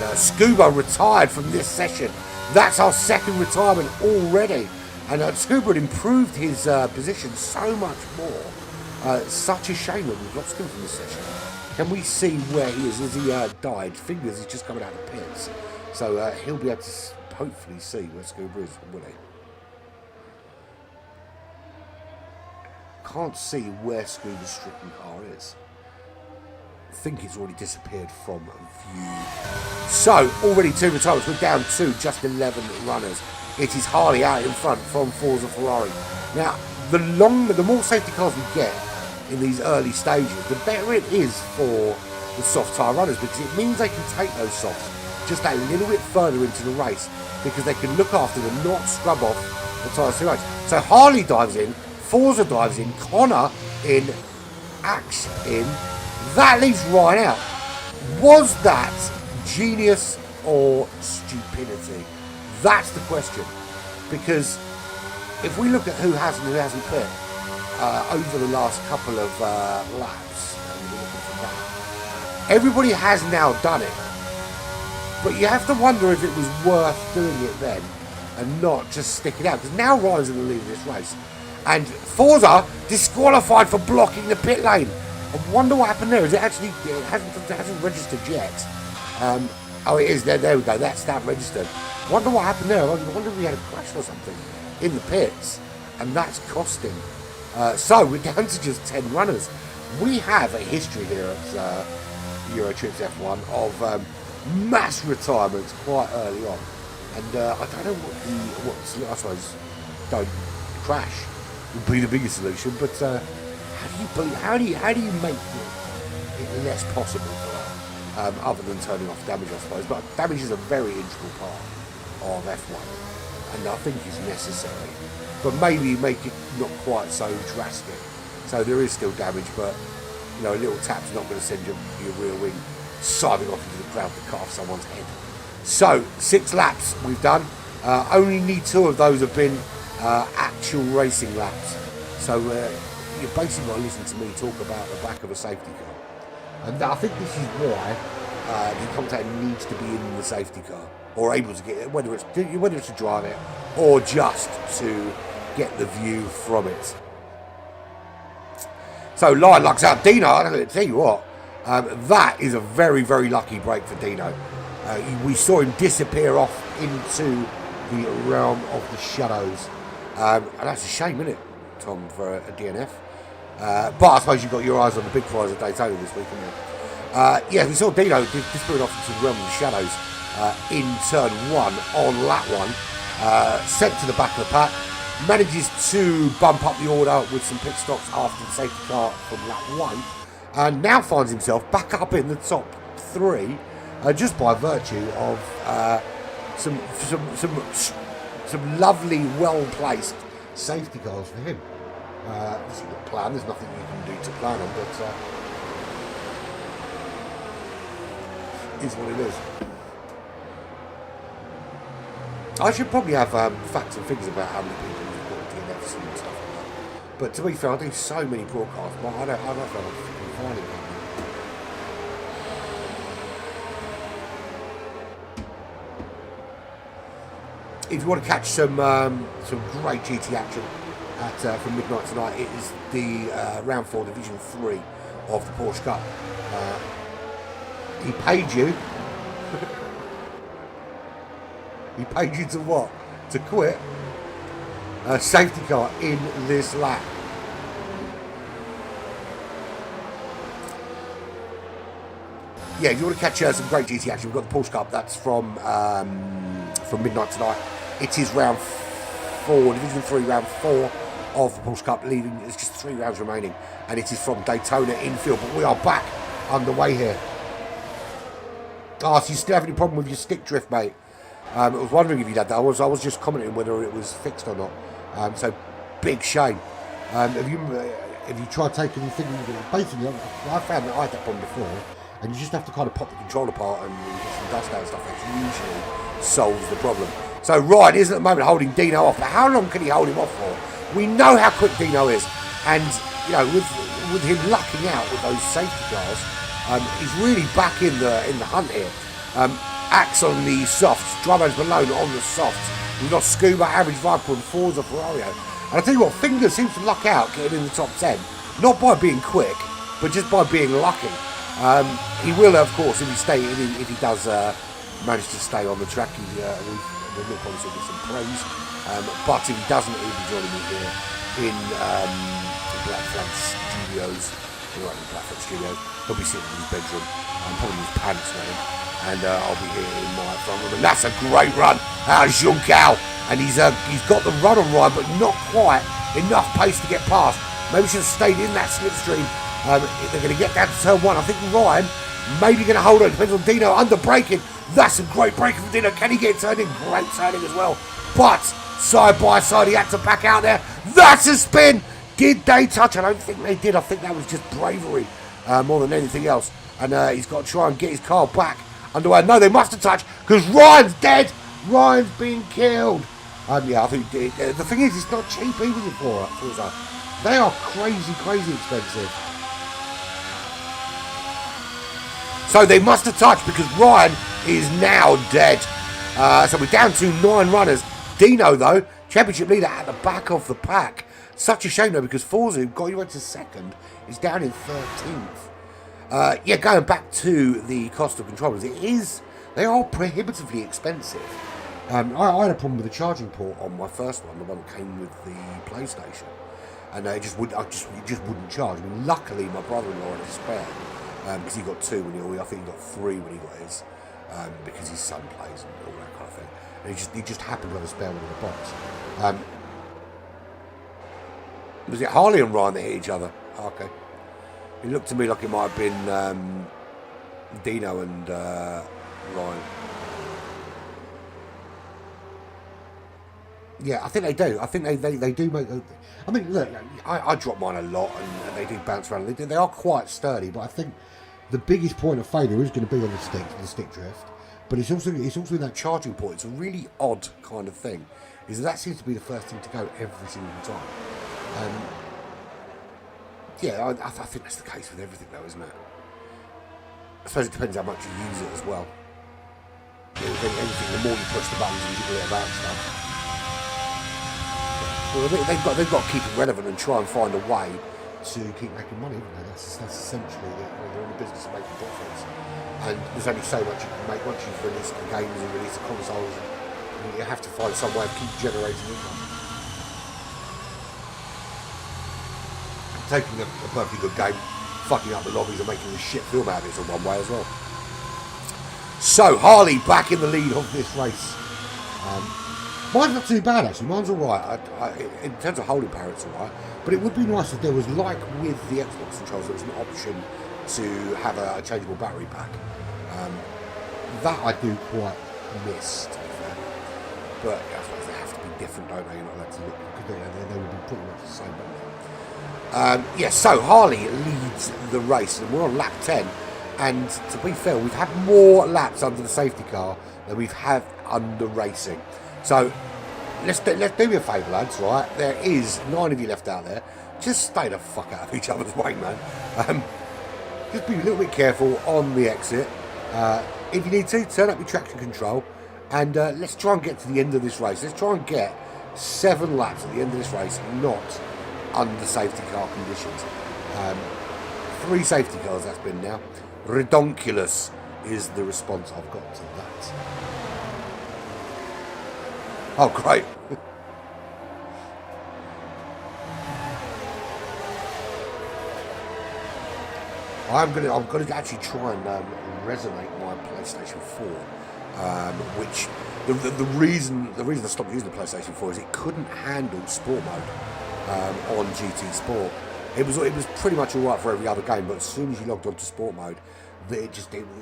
And Scuba retired from this session. That's our second retirement already. And Scuba had improved his position so much more. Such a shame that we've lost him from this session. Can we see where he is? As he died, fingers he's just coming out of the pits. So he'll be able to hopefully see where Scuba is, will he? Can't see where Scuba's stricken car is. I think it's already disappeared from view. So, already 2 retirements. We're down to just 11 runners. It is Harley out in front from Forza Ferrari. Now, the more safety cars we get in these early stages, the better it is for the soft tyre runners, because it means they can take those softs just that little bit further into the race, because they can look after them, not scrub off the tyres too much. So Harley dives in, Forza dives in, Connor in, Axe in. That leaves Ryan out. Was that genius or stupidity? That's the question. Because if we look at who has and who hasn't pit over the last couple of laps, everybody has now done it. But you have to wonder if it was worth doing it then and not just stick it out. Because now Ryan's in the lead of this race. And Forza disqualified for blocking the pit lane. I wonder what happened there. Is it actually, it hasn't registered yet. Oh, it is. There we go. That's that registered. I wonder what happened there. I wonder if we had a crash or something in the pits. And that's cost him. So we're down to just 10 runners. We have a history here at Euro Tripz F1 of mass retirements quite early on. And I don't know what I suppose, don't crash would be the biggest solution, but how do you make it less possible for that, other than turning off damage, I suppose? But damage is a very integral part of F1. and I think is necessary, but maybe make it not quite so drastic. So there is still damage, but you know, a little tap's not going to send your rear wing siving off into the crowd to cut off someone's head. So 6 laps we've done. Only need 2 of those have been actual racing laps. So you basically got to listen to me talk about the back of a safety car, and I think this is why the commentator needs to be in the safety car, or able to get it, whether it's to drive it or just to get the view from it. So Lion lucks out Dino. I'm going to tell you what, that is a very, very lucky break for Dino. We saw him disappear off into the realm of the shadows, and that's a shame, isn't it, Tom, for a DNF? But I suppose you've got your eyes on the big prize of Daytona this week, haven't you? Yeah, we saw Dino disappear off into the realm of the shadows in turn 1 on lap 1, sent to the back of the pack. Manages to bump up the order with some pit stops after the safety car from lap 1, and now finds himself back up in the top 3 just by virtue of some lovely, well-placed safety cars for him. This is the plan. There's nothing you can do to plan on, but is what it is. I should probably have facts and figures about how many people have got DNFs and stuff like that. But to be fair, I do so many broadcasts, but I don't know if I'm finding it. If you want to catch some great GT action from midnight tonight, it is the round 4 Division 3 of the Porsche Cup. He paid you. He paid you to what? To quit a safety car in this lap. Yeah, if you want to catch some great GT action, we've got the Porsche Cup. That's from midnight tonight. It is round 4, Division 3, round 4 of the Porsche Cup, leaving there's just 3 rounds remaining, and it is from Daytona infield. But we are back underway here. Oh, so you still have any problem with your stick drift, mate? I was wondering if you had that. I was just commenting whether it was fixed or not. So big shame. Have you tried taking anything? Basically, I found that I had that problem before, and you just have to kind of pop the controller apart and get some dust out and stuff. That usually solves the problem. So Ryan is at the moment holding Dino off, but how long can he hold him off for? We know how quick Dino is, and you know, with him lucking out with those safety cars, he's really back in the hunt here. Axe on the softs, Drummo's Malone on the softs. We've got Scuba, Average Viper, and Forza Ferrario. And I tell you what, Finger seems to luck out getting in the top 10, not by being quick, but just by being lucky. He will, of course, if he does manage to stay on the track, we'll probably get some praise. But if he doesn't, he'll be joining me here in Black Flag Studios. He'll be sitting in his bedroom, probably in his pants now. And I'll be here in my front room. And that's a great run out of Juncal. And he's got the run on Ryan, but not quite enough pace to get past. Maybe should have stayed in that slipstream. They're going to get down to turn 1. I think Ryan maybe going to hold on. Depends on Dino under braking. That's a great braking from Dino. Can he get turning? Great turning as well. But side by side, he had to back out there. That's a spin. Did they touch? I don't think they did. I think that was just bravery more than anything else. And he's got to try and get his car back underway. No, they must have touched because Ryan's dead. Ryan's been killed. Yeah, I think the thing is, it's not cheap even for Forza. They are crazy, crazy expensive. So they must have touched because Ryan is now dead. So we're down to 9 runners. Dino, though, championship leader at the back of the pack. Such a shame, though, because Forza, who got you into 2nd, is down in 13th. Yeah, going back to the cost of controllers, they are prohibitively expensive. I had a problem with the charging port on my first one, the one that came with the PlayStation, and it just wouldn't charge. I mean, luckily my brother-in-law had a spare because he got 2 when I think he got 3 when he got his, because his son plays and all that kind of thing. And he just happened to have a spare one in the box. Was it Harley and Ryan that hit each other? Okay. It looked to me like it might have been Dino and Ryan. Yeah, I think they do. I think they do make. I mean, look, I drop mine a lot, and they do bounce around. They are quite sturdy, but I think the biggest point of failure is going to be on the stick drift. But it's also that charging point. It's a really odd kind of thing. Is that seems to be the first thing to go every single time. Yeah, I think that's the case with everything, though, isn't it? I suppose it depends how much you use it as well. Yeah, anything, the more you push the buttons and you do it about stuff. Well, they've got to keep it relevant and try and find a way to keep making money, haven't they? That's essentially they're in the business of making profits. And there's only so much you can make once you've released the games and released the consoles. You have to find some way of keep generating income. Taking a perfectly good game, fucking up the lobbies and making a shit film out of it is one way as well. So Harley back in the lead of this race. Mine's not too bad actually. Mine's alright. In terms of holding power, it's alright. But it would be nice if there was, like with the Xbox controls, there was an option to have a changeable battery pack. That I do quite miss, to be fair. But I suppose they have to be different, don't they? You're not allowed to look, because they would be pretty much the same, wouldn't they? So Harley leads the race, and we're on lap 10. And to be fair, we've had more laps under the safety car than we've had under racing. So let's do me a favour, lads. Right, there is 9 of you left out there. Just stay the fuck out of each other's way, man. Just be a little bit careful on the exit. If you need to, turn up your traction control, and let's try and get to the end of this race. Let's try and get 7 laps at the end of this race, not under safety car conditions. 3 safety cars that's been now. Redonkulous is the response I've got to that. Oh, great. I'm gonna actually try and resonate my PlayStation 4, which the reason I stopped using the PlayStation 4 is it couldn't handle sport mode on GT Sport. It was pretty much alright for every other game, but as soon as you logged onto sport mode, it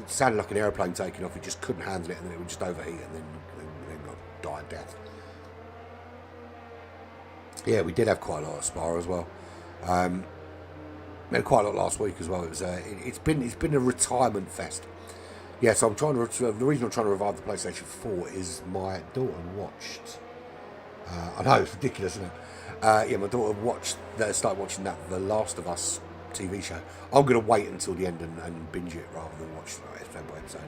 sounded like an aeroplane taking off. It just couldn't handle it, and then it would just overheat, and then die a death. Yeah, we did have quite a lot of Spa as well. We had quite a lot last week as well. It's been a retirement fest. Yeah, so the reason I'm trying to revive the PlayStation 4 is my daughter watched. I know it's ridiculous, isn't it? Yeah, my daughter started watching that The Last of Us TV show. I'm going to wait until the end and binge it rather than watch episode by episode.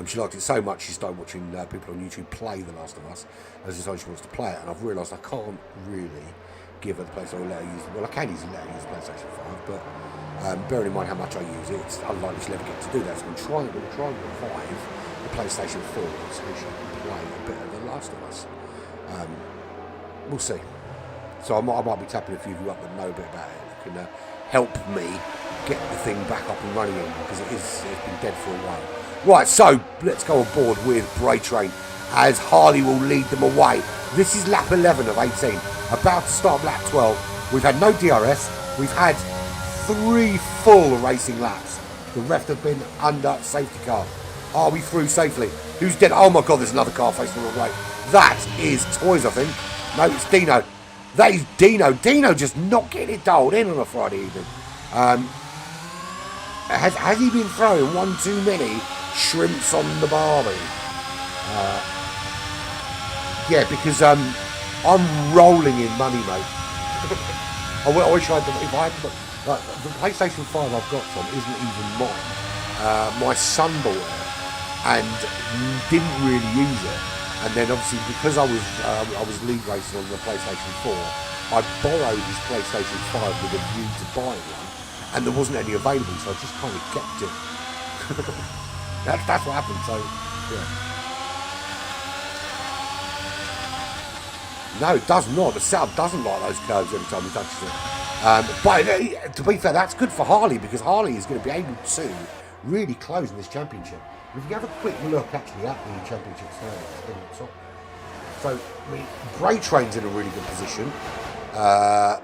She liked it so much she started watching people on YouTube play The Last of Us. As decided she wants to play it, and I've realised I can't really give her the PlayStation. I can easily let her use the PlayStation 5, but bearing in mind how much I use it, it's unlikely she'll ever get to do that. So I'm trying to revive the PlayStation 4 so she can play a bit of The Last of Us. We'll see. So I might be tapping a few of you up that know a bit about it. You can help me get the thing back up and running again, because it's been dead for a while. Right, so let's go on board with Bray Train as Harley will lead them away. This is lap 11 of 18. About to start lap 12. We've had no DRS. We've had 3 full racing laps. The rest have been under safety car. Are we through safely? Who's dead? Oh my God, there's another car facing the wrong way. That is Toys, I think. No, it's Dino. That is Dino. Dino just not getting it dialed in on a Friday evening. Has he been throwing one too many shrimps on the barbie? Yeah, because I'm rolling in money, mate. I wish I had if I had the PlayStation 5 I've got, Tom, isn't even mine. My son bought it and didn't really use it. And then obviously because I was league racing on the PlayStation 4, I borrowed his PlayStation 5 with a view to buying one, and there wasn't any available, so I just kind of kept it. That's what happened. So yeah. No, it does not. The setup doesn't like those curves every time he touches it. But to be fair, that's good for Harley, because Harley is going to be able to really close in this championship. If you have a quick look actually at the championship standings in the top. So Bray Train's in a really good position, up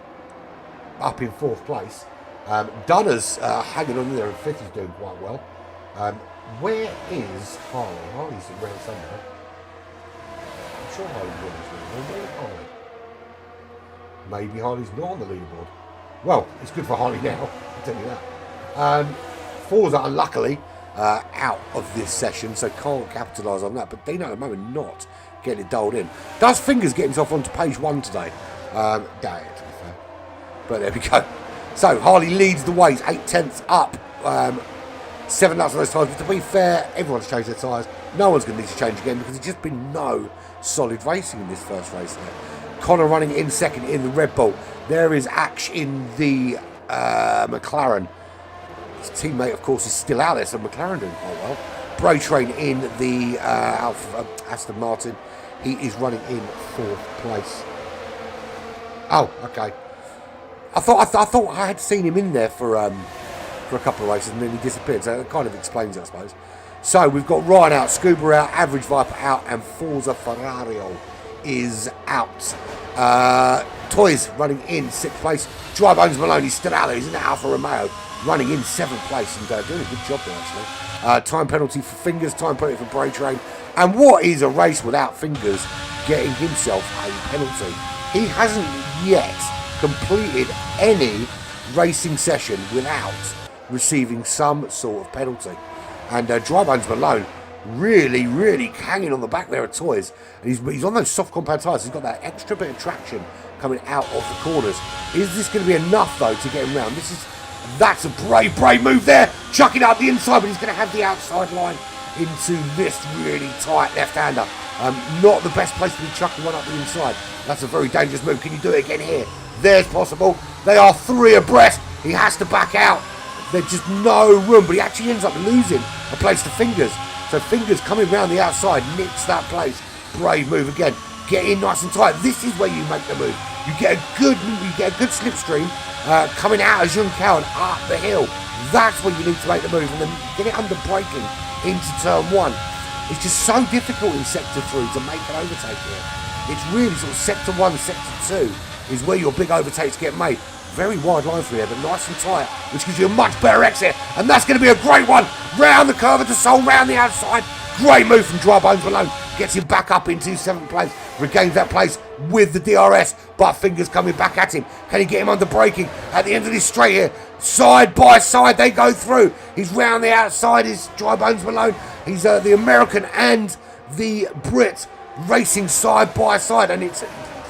in 4th place. Dunner's hanging on there, and 5th is doing quite well. Where is Harley? Harley's around somewhere. I'm sure Harley's winning. Where is Harley? maybe Harley's not on the leaderboard. Well, it's good for Harley now, I'll tell you that. Forza, unluckily, out of this session, so can't capitalise on that. But Dino at the moment not getting it doled in. Does Fingers get himself onto page 1 today? Doubt it, to be fair. But there we go. So Harley leads the way, 8/10 up. 7 laps on those tyres. But to be fair, everyone's changed their tyres. No one's going to need to change again because there's just been no solid racing in this first race there. Connor running in second in the Red Bull. There is Ash in the McLaren. His teammate, of course, is still out there, so McLaren doing quite well. Bray Train in the Aston Martin. He is running in 4th place. Oh, okay. I thought I had seen him in there for a couple of races and then he disappeared. So it kind of explains it, I suppose. So we've got Ryan out, Scuba out, Average Viper out, and Forza Ferrario is out. Toys running in 6th place. Dry Bones Maloney's still out there. He's in the Alfa Romeo, running in 7th place and doing a good job there, actually. Time penalty for Fingers, time penalty for Bray Train. And what is a race without Fingers getting himself a penalty? He hasn't yet completed any racing session without receiving some sort of penalty. And Dry Bones Malone really hanging on the back there of Toys. And he's on those soft compound tyres. He's got that extra bit of traction coming out of the corners. Is this going to be enough, though, to get him round? That's a brave move there. Chucking up the inside, but he's going to have the outside line into this really tight left-hander. Not the best place to be chucking one up the inside. That's a very dangerous move. Can you do it again here? There's possible. They are 3 abreast. He has to back out. There's just no room, but he actually ends up losing a place to Fingers. So Fingers coming round the outside, nicks that place. Brave move again. Get in nice and tight. This is where you make the move. You get a good slipstream coming out of Juncal and up the hill. That's where you need to make the move, and then get it under braking into turn 1. It's just so difficult in sector 3 to make an overtake here. It's really sort of sector 1, sector 2 is where your big overtakes get made. Very wide line through there, but nice and tight, which gives you a much better exit. And that's going to be a great one. Round the curve of the Soul, round the outside. Great move from Dry Bones Malone. Gets him back up into 7th place. Regains that place with the DRS. But Fingers coming back at him. Can he get him under braking at the end of this straight here? Side by side, they go through. He's round the outside, is Dry Bones Malone. He's the American and the Brit racing side by side. And it's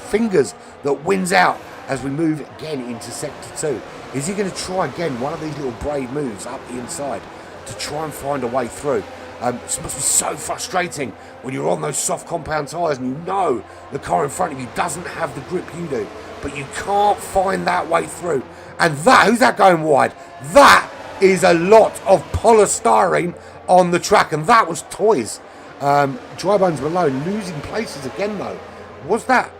Fingers that wins out as we move again into sector 2. Is he going to try again one of these little brave moves up the inside to try and find a way through? It must be so frustrating when you're on those soft compound tyres and you know the car in front of you doesn't have the grip you do, but you can't find that way through. And who's that going wide? That is a lot of polystyrene on the track, and that was Toys. Dry Bones Malone losing places again, though. Was that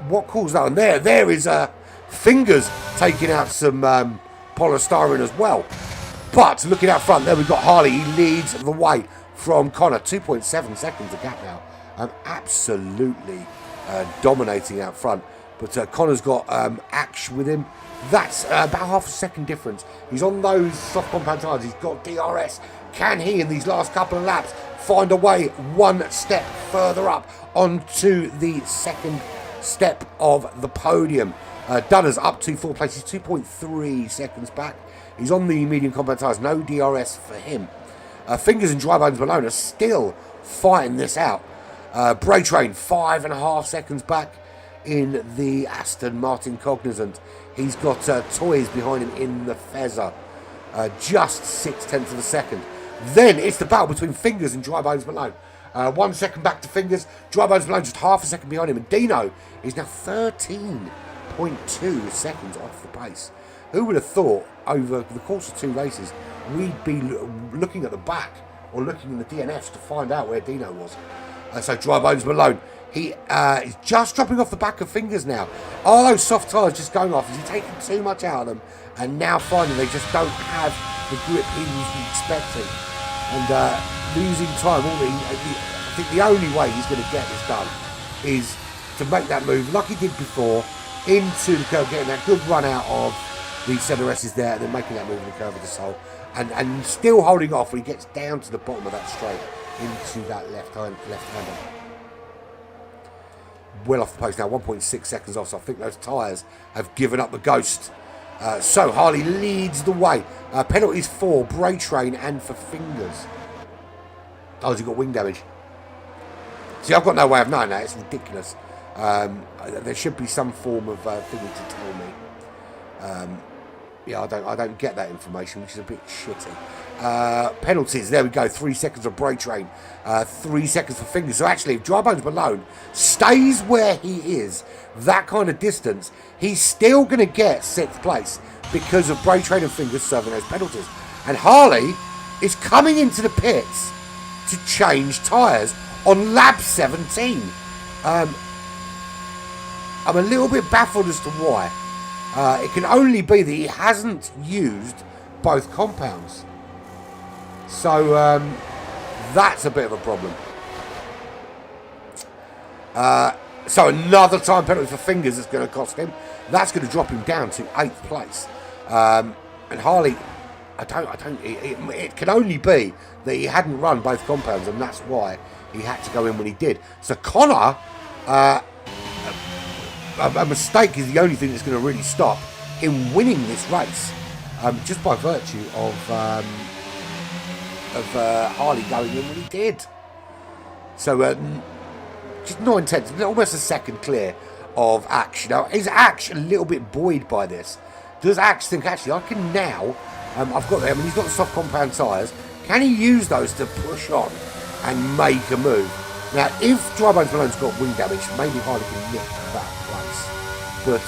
what caused that? And there is Fingers taking out some polystyrene as well. But looking out front, there we've got Harley. He leads the way from Connor. 2.7 seconds a gap now. Absolutely dominating out front. But Connor's got Ash with him. That's about half a second difference. He's on those soft compound tyres. He's got DRS. Can he, in these last couple of laps, find a way one step further up onto the second step of the podium? Dunner's up to 4th place. He's 2.3 seconds back. He's on the medium compound tyres. No DRS for him. Fingers and Dry Bones Malone are still fighting this out. Bray Train 5.5 seconds back in the Aston Martin Cognizant. He's got Toys behind him in the Fezzer. Just 0.6 of a second. Then it's the battle between Fingers and Dry Bones Malone. 1 second back to Fingers. Dry Bones Malone just half a second behind him. And Dino is now 13.2 seconds off the pace. Who would have thought over the course of 2 races we'd be looking at the back or looking in the DNFs to find out where Dino was? So Dry Bones Malone, he is just dropping off the back of Fingers now. Are those soft tyres just going off? Is he taking too much out of them and now finding they just don't have the grip he was expecting? And losing time. I think the only way he's going to get this done is to make that move like he did before into the curve, getting that good run out of the centre S's there, and then making that move in the curve of the Soul, and still holding off when he gets down to the bottom of that straight into that left-hander. well off the pace now, 1.6 seconds off, so I think those tyres have given up the ghost. So Harley leads the way. Penalties for Bray Train and for Fingers. Oh, has he got wing damage? See, I've got no way of knowing that. It's ridiculous. There should be some form of thing to tell me. Yeah, I don't get that information, which is a bit shitty. Penalties, there we go. 3 seconds of Bray Train. 3 seconds for Fingers. So actually, if Dry Bones Malone stays where he is, that kind of distance, he's still going to get 6th place because of Bray Train and Fingers serving those penalties. And Harley is coming into the pits to change tyres on lap 17. I'm a little bit baffled as to why. It can only be that he hasn't used both compounds. So that's a bit of a problem. So another time penalty for Fingers is going to cost him. That's going to drop him down to 8th place. And Harley, it can only be that he hadn't run both compounds, and that's why he had to go in when he did. So Connor, a mistake is the only thing that's going to really stop him winning this race, just by virtue of Harley going in when he did. So just 9/10, almost a second clear of Axe. Now, is Axe a little bit buoyed by this? Does Axe think, actually, I can now, I've got them, and he's got the soft compound tyres, can he use those to push on and make a move? Now, if Dry Bones Malone's got wing damage, maybe Harley can nick that place. But,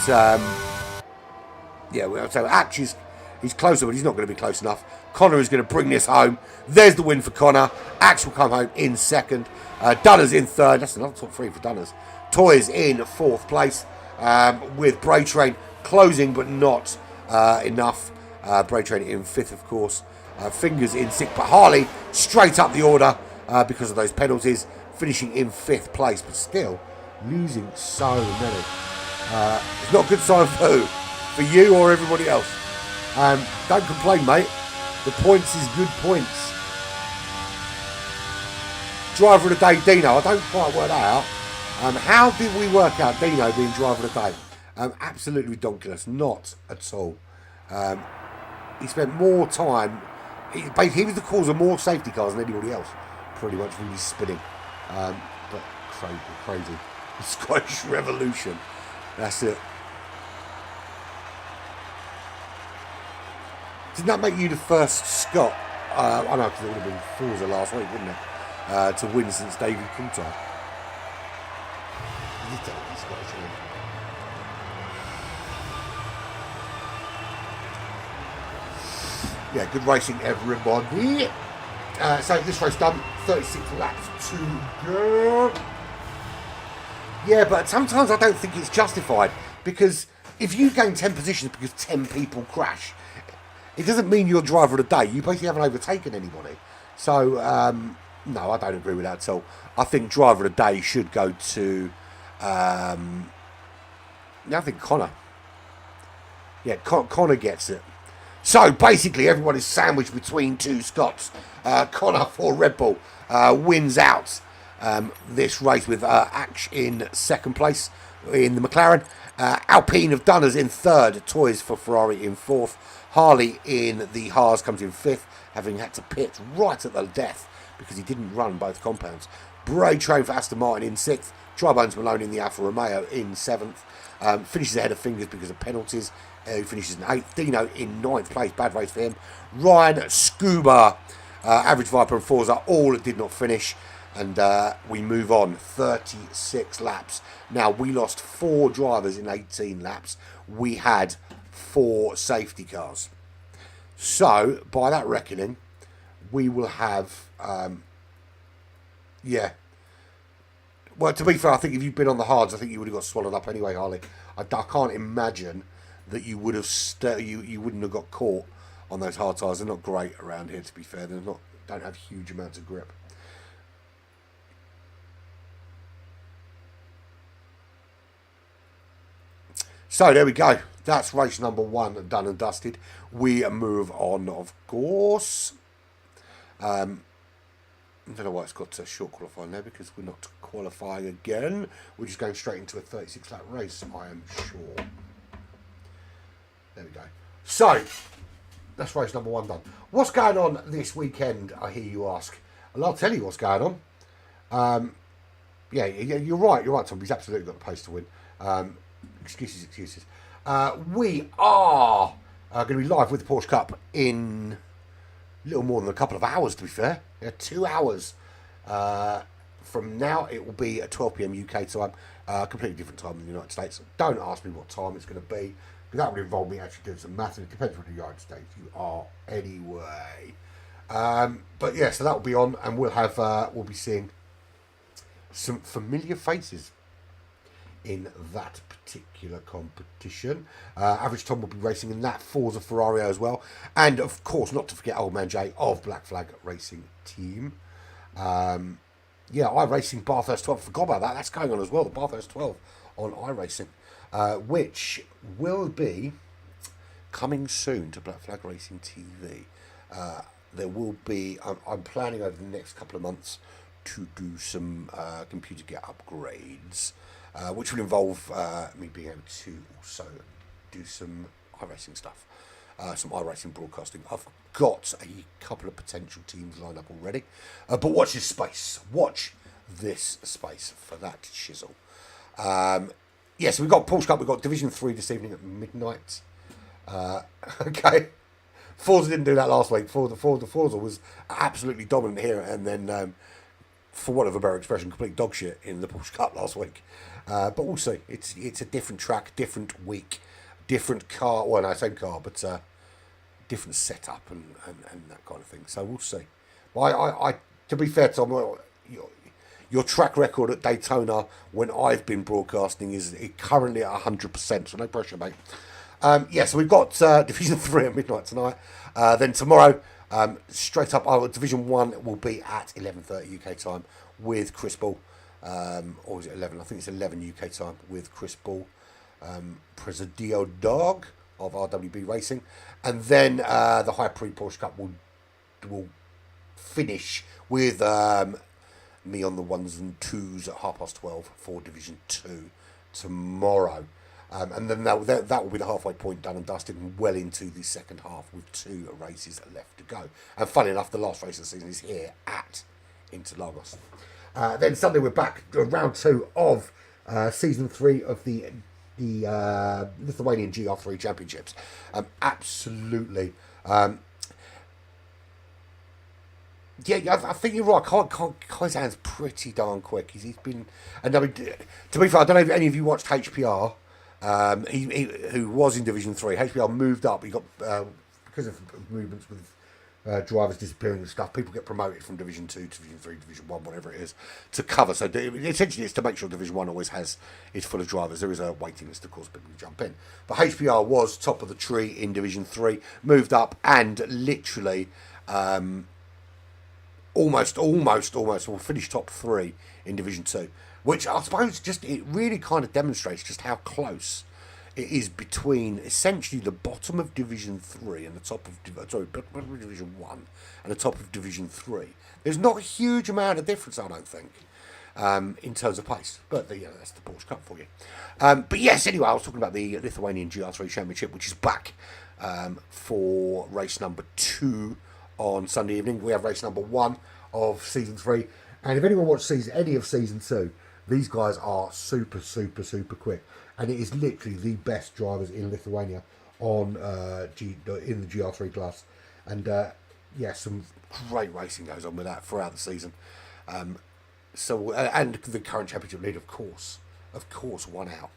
yeah, so Axe he's closer, but he's not going to be close enough. Connor is going to bring this home. There's the win for Connor. Axe will come home in 2nd. Dunners in 3rd. That's another top 3 for Dunners. Toys in 4th place, with Bray Train closing, but not enough. Bray Train in 5th, of course. Fingers in 6th, but Harley straight up the order because of those penalties, finishing in 5th place, but still losing so many. It's not a good sign for who? For you or everybody else. Don't complain, mate. The points is good points. Driver of the day, Dino. I don't quite work that out. How did we work out Dino being driver of the day? Absolutely ridiculous. Not at all. He spent more time. He was the cause of more safety cars than anybody else, pretty much, when he's spinning. But crazy. The Scottish Revolution. That's it. Didn't that make you the first Scot? I know, because it would have been Forza last week, wouldn't it? To win since David Coulthard. Yeah, good racing, everybody. So this race done, 36 laps to go. Yeah, but sometimes I don't think it's justified, because if you gain 10 positions because 10 people crash, it doesn't mean you're driver of the day. You basically haven't overtaken anybody. So, no, I don't agree with that at all. I think driver of the day should go to, I think Connor. Yeah, Connor gets it. So, basically, everyone is sandwiched between two Scots. Connor for Red Bull wins out this race with Ash in 2nd place in the McLaren. Alpine of Dunners in 3rd. Toys for Ferrari in 4th. Harley in the Haas comes in 5th, having had to pit right at the death because he didn't run both compounds. Bray Train for Aston Martin in 6th. Dry Bones Malone in the Alfa Romeo in 7th. Finishes ahead of Fingers because of penalties. He finishes in 8th. Dino in 9th place. Bad race for him. Ryan, Scuba, Average Viper and Forza all did not finish. And we move on. 36 laps. Now, we lost 4 drivers in 18 laps. We had 4 safety cars. So, by that reckoning, we will have, yeah. Well, to be fair, I think if you've been on the hards, I think you would have got swallowed up anyway, Harley. I can't imagine that you would have you wouldn't have got caught on those hard tyres. They're not great around here, to be fair. Don't have huge amounts of grip. So there we go. That's race number 1 done and dusted. We move on, of course. I don't know why it's got short qualifying there, because we're not qualifying again. We're just going straight into a 36 lap race, I am sure. There we go. So, that's race number 1 done. What's going on this weekend, I hear you ask? And I'll tell you what's going on. Yeah, you're right, Tom. He's absolutely got the pace to win. Excuses. We are going to be live with the Porsche Cup in a little more than a couple of hours, to be fair. 2 hours from now. It will be at 12 p.m. UK time, completely different time in the United States. Don't ask me what time it's going to be, because that would involve me actually doing some math, and it depends what the United States you are anyway. But yeah, so that will be on, and we'll be seeing some familiar faces in that particular competition. Average Tom will be racing in that Forza Ferrari as well, and of course not to forget Old Man Jay of Black Flag Racing Team. Yeah, iRacing Bathurst 12, forgot about that. That's going on as well, the Bathurst 12 on iRacing, which will be coming soon to Black Flag Racing TV. There will be, I'm planning over the next couple of months to do some computer gear upgrades, which will involve me being able to also do some iRacing stuff, some iRacing broadcasting. I've got a couple of potential teams lined up already, but watch this space. Watch this space for that chisel. Yes, we've got Porsche Cup. We've got Division 3 this evening at midnight. Okay. Forza didn't do that last week. Forza was absolutely dominant here, and then, for want of a better expression, complete dog shit in the Porsche Cup last week. But we'll see. It's a different track, different week, different car. Well, no, same car, but different setup and that kind of thing. So we'll see. I to be fair, Tom, your track record at Daytona when I've been broadcasting is currently at 100%. So no pressure, mate. Yeah, so we've got Division 3 at midnight tonight. Then tomorrow, straight up, Division 1 will be at 11:30 UK time with Chris Ball. Or is it 11? I think it's 11 UK time with Chris Ball, Presidio Dog of RWB Racing. And then the High Prix Porsche Cup will finish with me on the 1s and 2s at 12:30 for Division 2 tomorrow. And then that will be the halfway point done and dusted, and well into the second half with 2 races left to go. And funny enough, the last race of the season is here at Intelagos. Then Sunday we're back to round 2 of season 3 of the Lithuanian GR3 Championships. Absolutely. Yeah, I think you're right. Kaisan's pretty darn quick. He's been, and I mean, to be fair, I don't know if any of you watched HPR. He who was in Division 3. HPR moved up. He got because of movements with drivers disappearing and stuff. People get promoted from Division 2 to Division 3, Division 1, whatever it is, to cover. So essentially, it's to make sure Division 1 always is full of drivers. There is a waiting list, of course, people can jump in. But HPR was top of the tree in Division 3, moved up, and literally almost will finish top 3 in Division 2. Which I suppose it really kind of demonstrates just how close it is between essentially the bottom of Division 3 and the top of Division 1 and the top of Division 3. There's not a huge amount of difference, I don't think, in terms of pace. But that's the Porsche Cup for you. But yes, anyway, I was talking about the Lithuanian GR3 Championship, which is back for race number 2 on Sunday evening. We have race number 1 of season 3. And if anyone watched any of season 2, these guys are super quick, and it is literally the best drivers in Lithuania on in the GR3 class. And yeah, some great racing goes on with that throughout the season. So and the current championship lead, of course, won out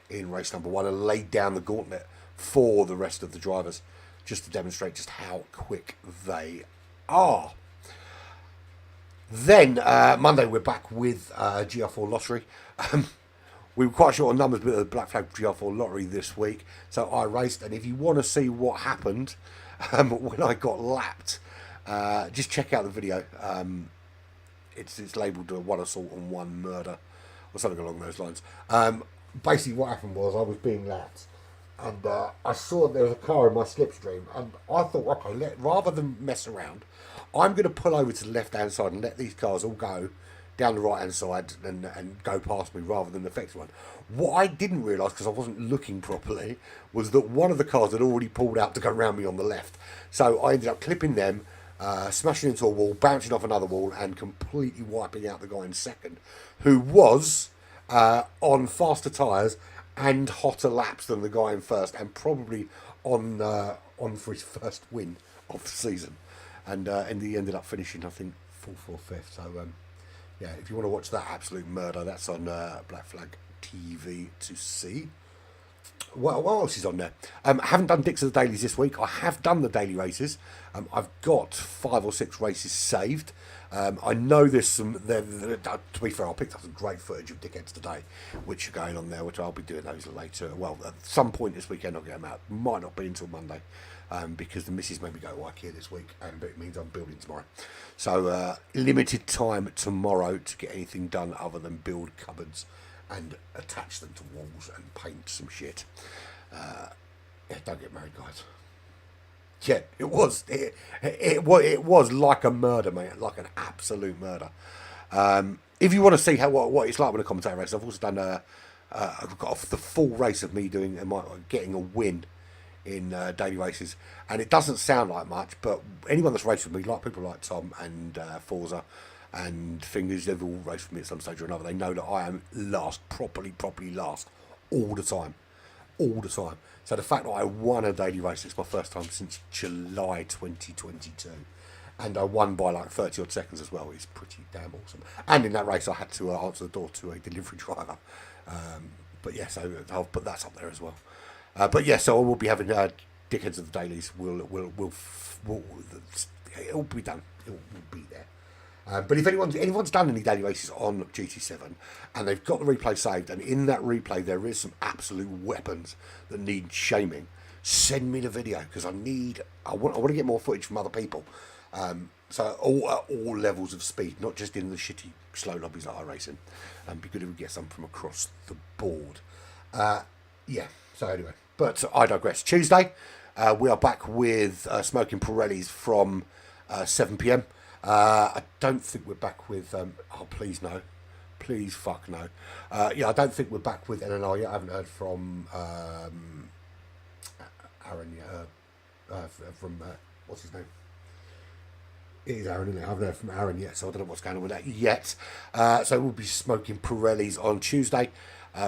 in race number 1 and laid down the gauntlet for the rest of the drivers, just to demonstrate just how quick they are. Then Monday we're back with GR4 Lottery. We were quite short on numbers with the Black Flag GR4 Lottery this week, so I raced. And if you want to see what happened when I got lapped, just check out the video. It's labelled 1 assault and 1 murder, or something along those lines. Basically what happened was I was being lapped, and I saw there was a car in my slipstream, and I thought, okay, rather than mess around, I'm going to pull over to the left-hand side and let these cars all go down the right-hand side and go past me rather than affect one. What I didn't realise, because I wasn't looking properly, was that one of the cars had already pulled out to go round me on the left. So I ended up clipping them, smashing into a wall, bouncing off another wall, and completely wiping out the guy in second, who was on faster tyres and hotter laps than the guy in first, and probably on for his first win of the season. And he ended up finishing, I think, fourth or fifth. So, yeah, if you want to watch that absolute murder, that's on Black Flag TV to see. What else is on there? I haven't done Dicks of the Dailies this week. I have done the daily races. I've got 5 or 6 races saved. I know there's some... to be fair, I picked up some great footage of Dickheads today, which are going on there, which I'll be doing those later. Well, at some point this weekend I'll get them out. Might not be until Monday. Because the missus made me go to IKEA this week, and it means I'm building tomorrow. So limited time tomorrow to get anything done other than build cupboards and attach them to walls and paint some shit. Yeah, don't get married, guys. Yeah, it was like a murder, mate, like an absolute murder. If you want to see what it's like when a commentator race, I've also done I've got off the full race of me getting a win in daily races, and it doesn't sound like much, but anyone that's raced with me, like people like Tom and Forza and Fingers, they've all raced with me at some stage or another. They know that I am last, properly last, all the time. So the fact that I won a daily race, it's my first time since July 2022, and I won by like 30 odd seconds as well, is pretty damn awesome. And in that race I had to answer the door to a delivery driver, but yeah, so I'll put that up there as well. But yeah, so I will be having Dickheads of the Dailies. It'll be done. It will be there. But if anyone's done any daily races on GT7 and they've got the replay saved, and in that replay there is some absolute weapons that need shaming, send me the video, because I want to get more footage from other people. So all levels of speed, not just in the shitty slow lobbies that I race in. It'd be good if we get some from across the board. Yeah. So anyway, but I digress. Tuesday, we are back with Smoking Pirellis from 7 p.m. I don't think we're back with... oh, please no. Please fuck no. Yeah, I don't think we're back with NNR yet. I haven't heard from Aaron yet. From... what's his name? It is Aaron, isn't it? I haven't heard from Aaron yet, so I don't know what's going on with that yet. So we'll be Smoking Pirellis on Tuesday.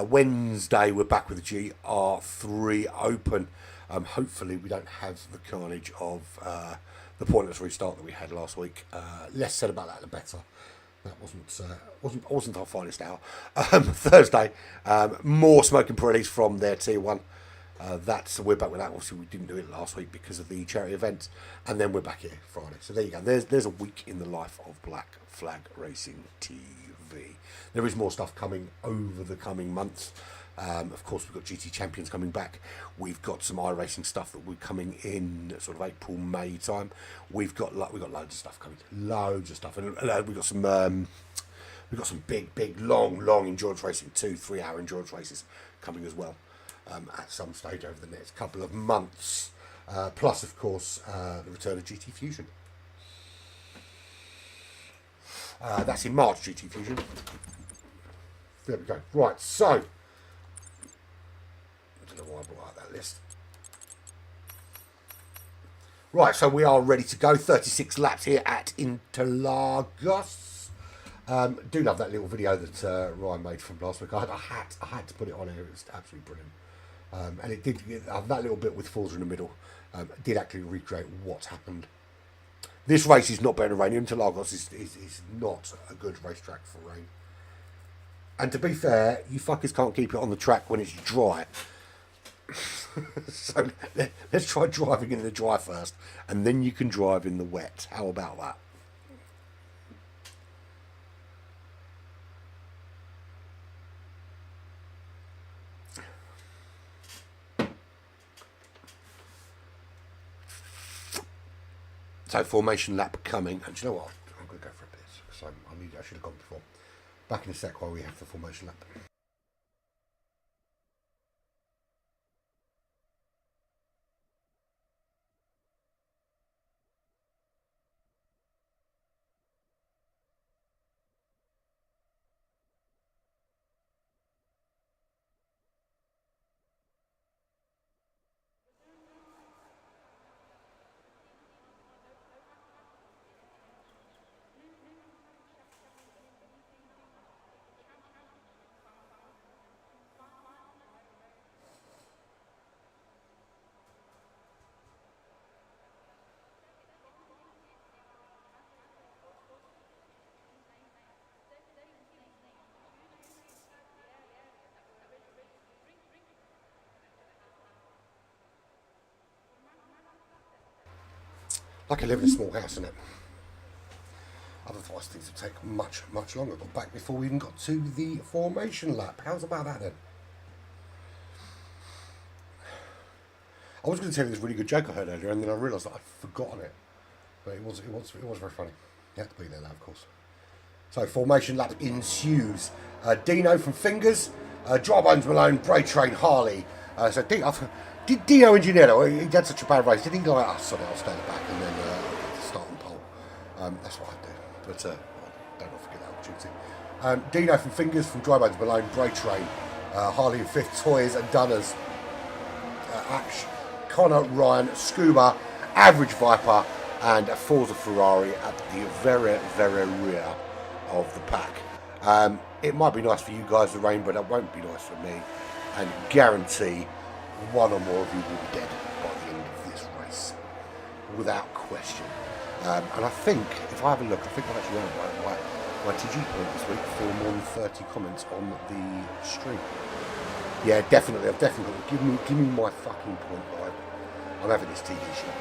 Wednesday, we're back with the GR3 Open. Hopefully we don't have the carnage of the pointless restart that we had last week. Less said about that, the better. That wasn't our finest hour. Thursday, more Smoking Pirellis from their Tier 1. We're back with that. Obviously, we didn't do it last week because of the charity event, and then we're back here Friday. So there you go. There's a week in the life of Black Flag Racing TV. There is more stuff coming over the coming months. Of course, we've got GT Champions coming back. We've got some iRacing stuff that we're coming in sort of April, May time. We've got loads of stuff coming. Loads of stuff, and we've got some big, long endurance racing, 2-3 hour endurance races coming as well. At some stage over the next couple of months. Plus, of course, the return of GT Fusion. That's in March, GT Fusion. There we go. Right, so... I don't know why I brought out that list. Right, so we are ready to go. 36 laps here at Intelagos. Do love that little video that Ryan made from last week. I had to put it on here. It was absolutely brilliant. And it did, that little bit with Forza in the middle, did actually recreate what's happened. This race is not better than rain. Intelagos is not a good racetrack for rain. And to be fair, you fuckers can't keep it on the track when it's dry. So let's try driving in the dry first, and then you can drive in the wet. How about that? So formation lap coming, and do you know what? I'm going to go for a bit because I should have gone before. Back in a sec while we have the formation lap. Like I live in a small house, innit? Otherwise things would take much, much longer. Got back before we even got to the formation lap. How's about that then? I was going to tell you this really good joke I heard earlier, and then I realised that I'd forgotten it. But it was very funny. You have to be there now, of course. So formation lap ensues. Dino from Fingers, Dry Bones Malone, Bray Train, Harley. So did Dino engineer? He had such a bad race. Did he go like, oh, sorry, I'll stay in the back and then start on pole? That's what I do. But I don't forget that opportunity. Dino from Fingers, from Dry Bones Malone, Bray Train, Harley in 5th, Toys and Dunners, Ash, Connor, Ryan, Scuba, Average Viper, and Forza Ferrari at the very, very rear of the pack. It might be nice for you guys to rain, but it won't be nice for me. And guarantee one or more of you will be dead by the end of this race, without question. And I think, if I have a look, I think I've actually earned my TG point this week for more than 30 comments on the stream. Yeah, definitely. I've definitely got to give me my fucking point. I'm having this TG shit.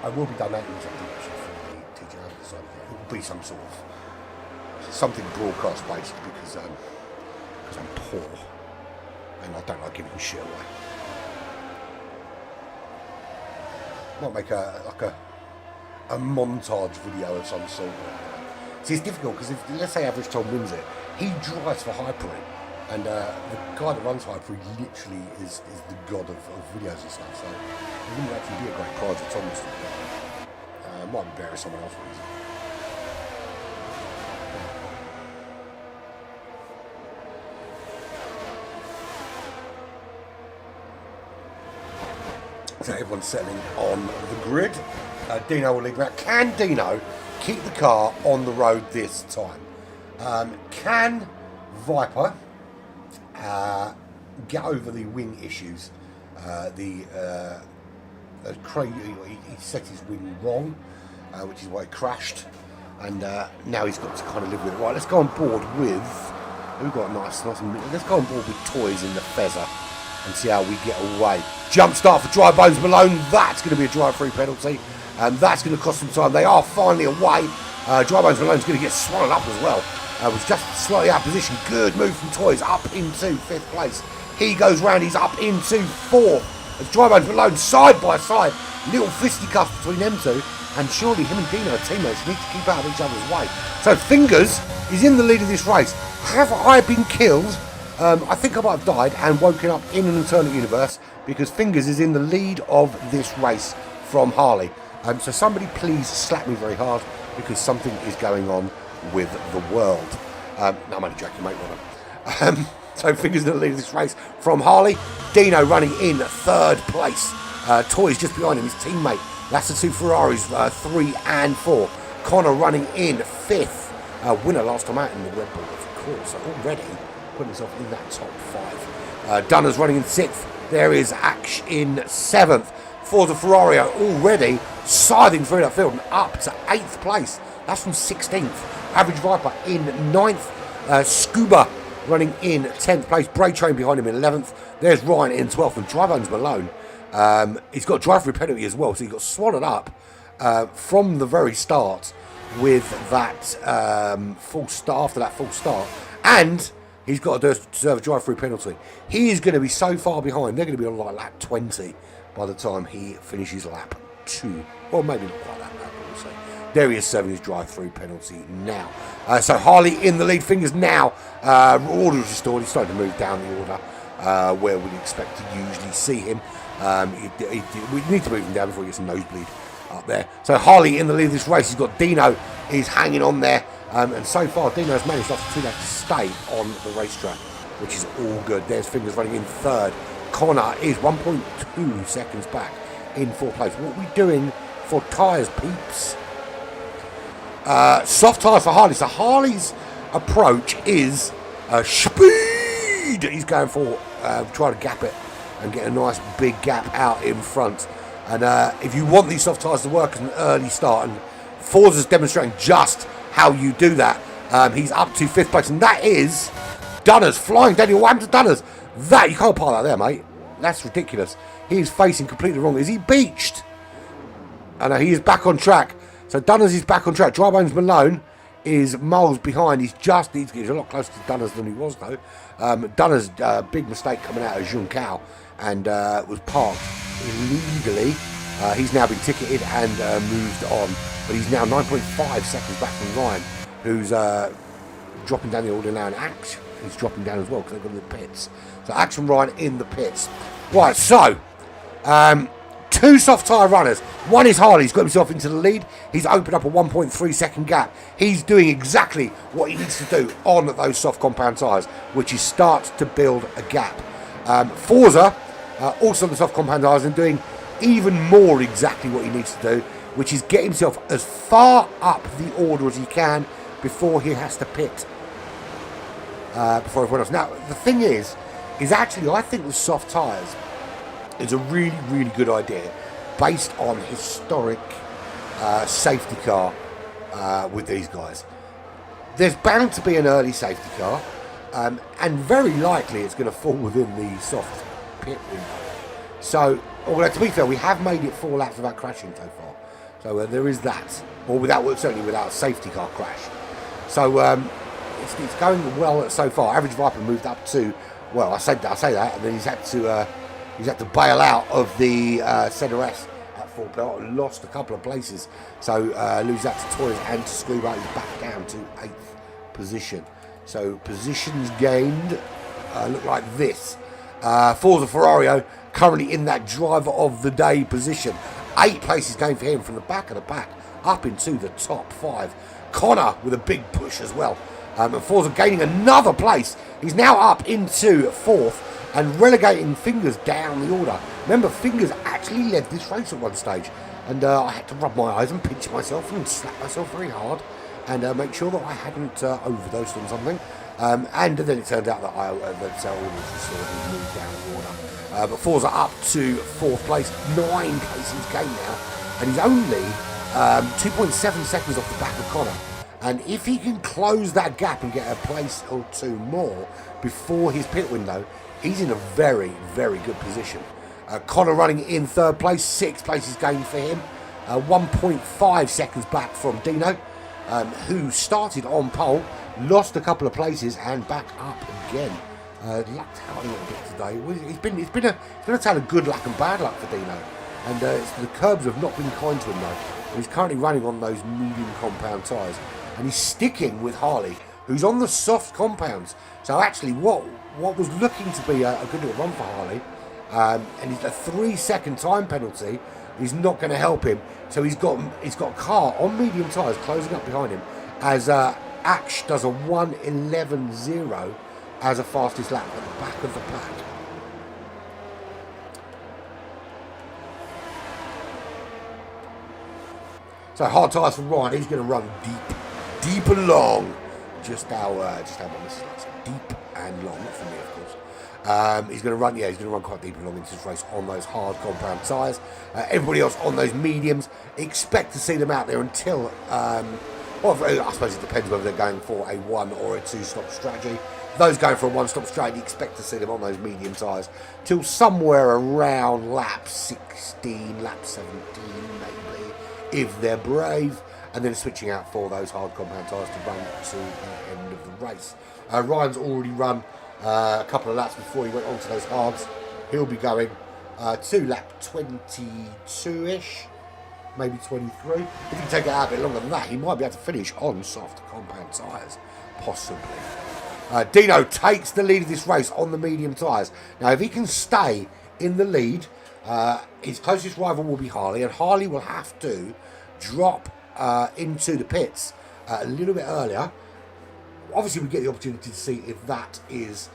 I will be donating something actually for the TG. So it will be some sort of something broadcast based because I'm poor and I don't like giving shit away. Might make a montage video of some sort. See, it's difficult because if, let's say Average Tom wins it, he drives for Hyper, and the guy that runs Hyper literally is the god of videos and stuff. So it wouldn't actually be a great prize if Tom was to might be better if someone else wins it. So everyone's settling on the grid. Dino will lead out. Can Dino keep the car on the road this time? Can Viper get over the wing issues? He set his wing wrong, which is why he crashed, and now he's got to kind of live with it. Right, let's go on board with. We've got nice. Let's go on board with Toys in the Feather and see how we get away. Jump start for Dry Bones Malone. That's going to be a drive-through penalty, and that's going to cost them time. They are finally away. Dry Bones Malone's going to get swallowed up as well. Was just slightly out of position. Good move from Toys up into 5th place. He goes round. He's up into 4th. As Dry Bones Malone side by side. Little fisticuffs between them two, and surely him and Dino, teammates, need to keep out of each other's way. So Fingers is in the lead of this race. Have I been killed? I think I might have died and woken up in an alternate universe, because Fingers is in the lead of this race from Harley. So somebody please slap me very hard, because something is going on with the world. No, I'm only joking, mate. So Fingers in the lead of this race from Harley. Dino running in 3rd place. Toys just behind him, his teammate. That's the 2 Ferraris, 3 and 4. Connor running in 5th. Winner last time out in the Red Bull, of course. So already putting himself in that top 5. Dunner's running in 6th. There is Ash in 7th. Forza Ferrari already scything through that field and up to 8th place. That's from 16th. Average Viper in 9th. Scuba running in 10th place. Bray Train behind him in 11th. There's Ryan in 12th. And Dry Bones Malone, he's got a drive-through penalty as well. So he got swallowed up from the very start with that full start, after that full start. And he's got to deserve a drive-through penalty. He is going to be so far behind. They're going to be on like lap 20 by the time he finishes lap 2. Or maybe not quite that lap, we'll see. There he is serving his drive-through penalty now. So Harley in the lead. Fingers now. Order is restored. He's starting to move down the order where we'd expect to usually see him. We need to move him down before he gets a nosebleed up there. So Harley in the lead of this race. He's got Dino. He's hanging on there. And so far, Dino's managed after 2 laps to stay on the racetrack, which is all good. There's Fingers running in 3rd. Connor is 1.2 seconds back in 4th place. What are we doing for tyres, peeps? Soft tyres for Harley. So Harley's approach is speed. He's going for trying to gap it and get a nice big gap out in front. And if you want these soft tyres to work as an early start, and Forza's demonstrating just how you do that. He's up to 5th place, and that is Dunners flying. Daniel, what happened to Dunners? That, you can't park that there, mate. That's ridiculous. He is facing completely wrong. Is he beached? And he is back on track. So Dunners is back on track. Drybones Malone is miles behind. He's a lot closer to Dunners than he was, though. Dunners, big mistake coming out of Junção and was parked illegally. He's now been ticketed and moved on. But he's now 9.5 seconds back from Ryan, who's dropping down the order now. And Axe is dropping down as well because they've got the pits. So Axe and Ryan in the pits. Right, so... two soft tyre runners. One is Harley. He's got himself into the lead. He's opened up a 1.3 second gap. He's doing exactly what he needs to do on those soft compound tyres, which is start to build a gap. Forza, also on the soft compound tyres, and doing even more exactly what he needs to do, which is get himself as far up the order as he can before he has to pit. Before everyone else. Now, the thing is actually I think the soft tyres is a really, really good idea based on historic safety car with these guys. There's bound to be an early safety car, and very likely it's going to fall within the soft pit window. So, although to be fair, we have made it 4 laps without crashing so far. So there is that, or certainly without a safety car crash. So it's going well so far. Average Viper moved up to, well, I say that, and then he's had to bail out of the Centre S at full belt and lost a couple of places. So lose that to Toys and to Scuba. He's back down to 8th position. So positions gained look like this. Forza Ferrario currently in that driver of the day position. 8 places gained for him from the back of the pack up into the top 5. Connor with a big push as well. And Forza gaining another place. He's now up into 4th. And relegating Fingers down the order. Remember, Fingers actually led this race at one stage. And I had to rub my eyes and pinch myself and slap myself very hard. And make sure that I hadn't overdosed on something. And then it turned out that the order sort of moved down the order. But Forza up to 4th place. 9 places gained now. And he's only 2.7 seconds off the back of Connor. And if he can close that gap and get a place or 2 more before his pit window, he's in a very, very good position. Connor running in 3rd place, 6 places gained for him. 1.5 seconds back from Dino, who started on pole, lost a couple of places and back up again. Lucked out a little bit today. It's been a tale of good luck and bad luck for Dino. And the curbs have not been kind to him though. He's currently running on those medium compound tyres. And he's sticking with Harley, who's on the soft compounds. So actually what was looking to be a good little run for Harley, and a 3-second time penalty is not going to help him. So he's got a car on medium tyres closing up behind him as Ash does a 1:11.0 as a fastest lap at the back of the pack. So hard tyres for Ryan. He's going to run deep and long. Just how this is deep and long for me, of course. He's going to run quite deep and long into this race on those hard compound tyres. Everybody else on those mediums, expect to see them out there until, well, I suppose it depends whether they're going for a 1 or a 2-stop strategy. Those going for a 1-stop strategy, expect to see them on those medium tyres till somewhere around lap 16, lap 17 maybe, if they're brave. And then switching out for those hard compound tyres to run to the end of the race. Ryan's already run a couple of laps before he went on to those hards. He'll be going to lap 22-ish, maybe 23. If he can take it out a bit longer than that, he might be able to finish on soft compound tyres, possibly. Dino takes the lead of this race on the medium tyres. Now, if he can stay in the lead, his closest rival will be Harley, and Harley will have to drop into the pits a little bit earlier. Obviously we get the opportunity to see if that is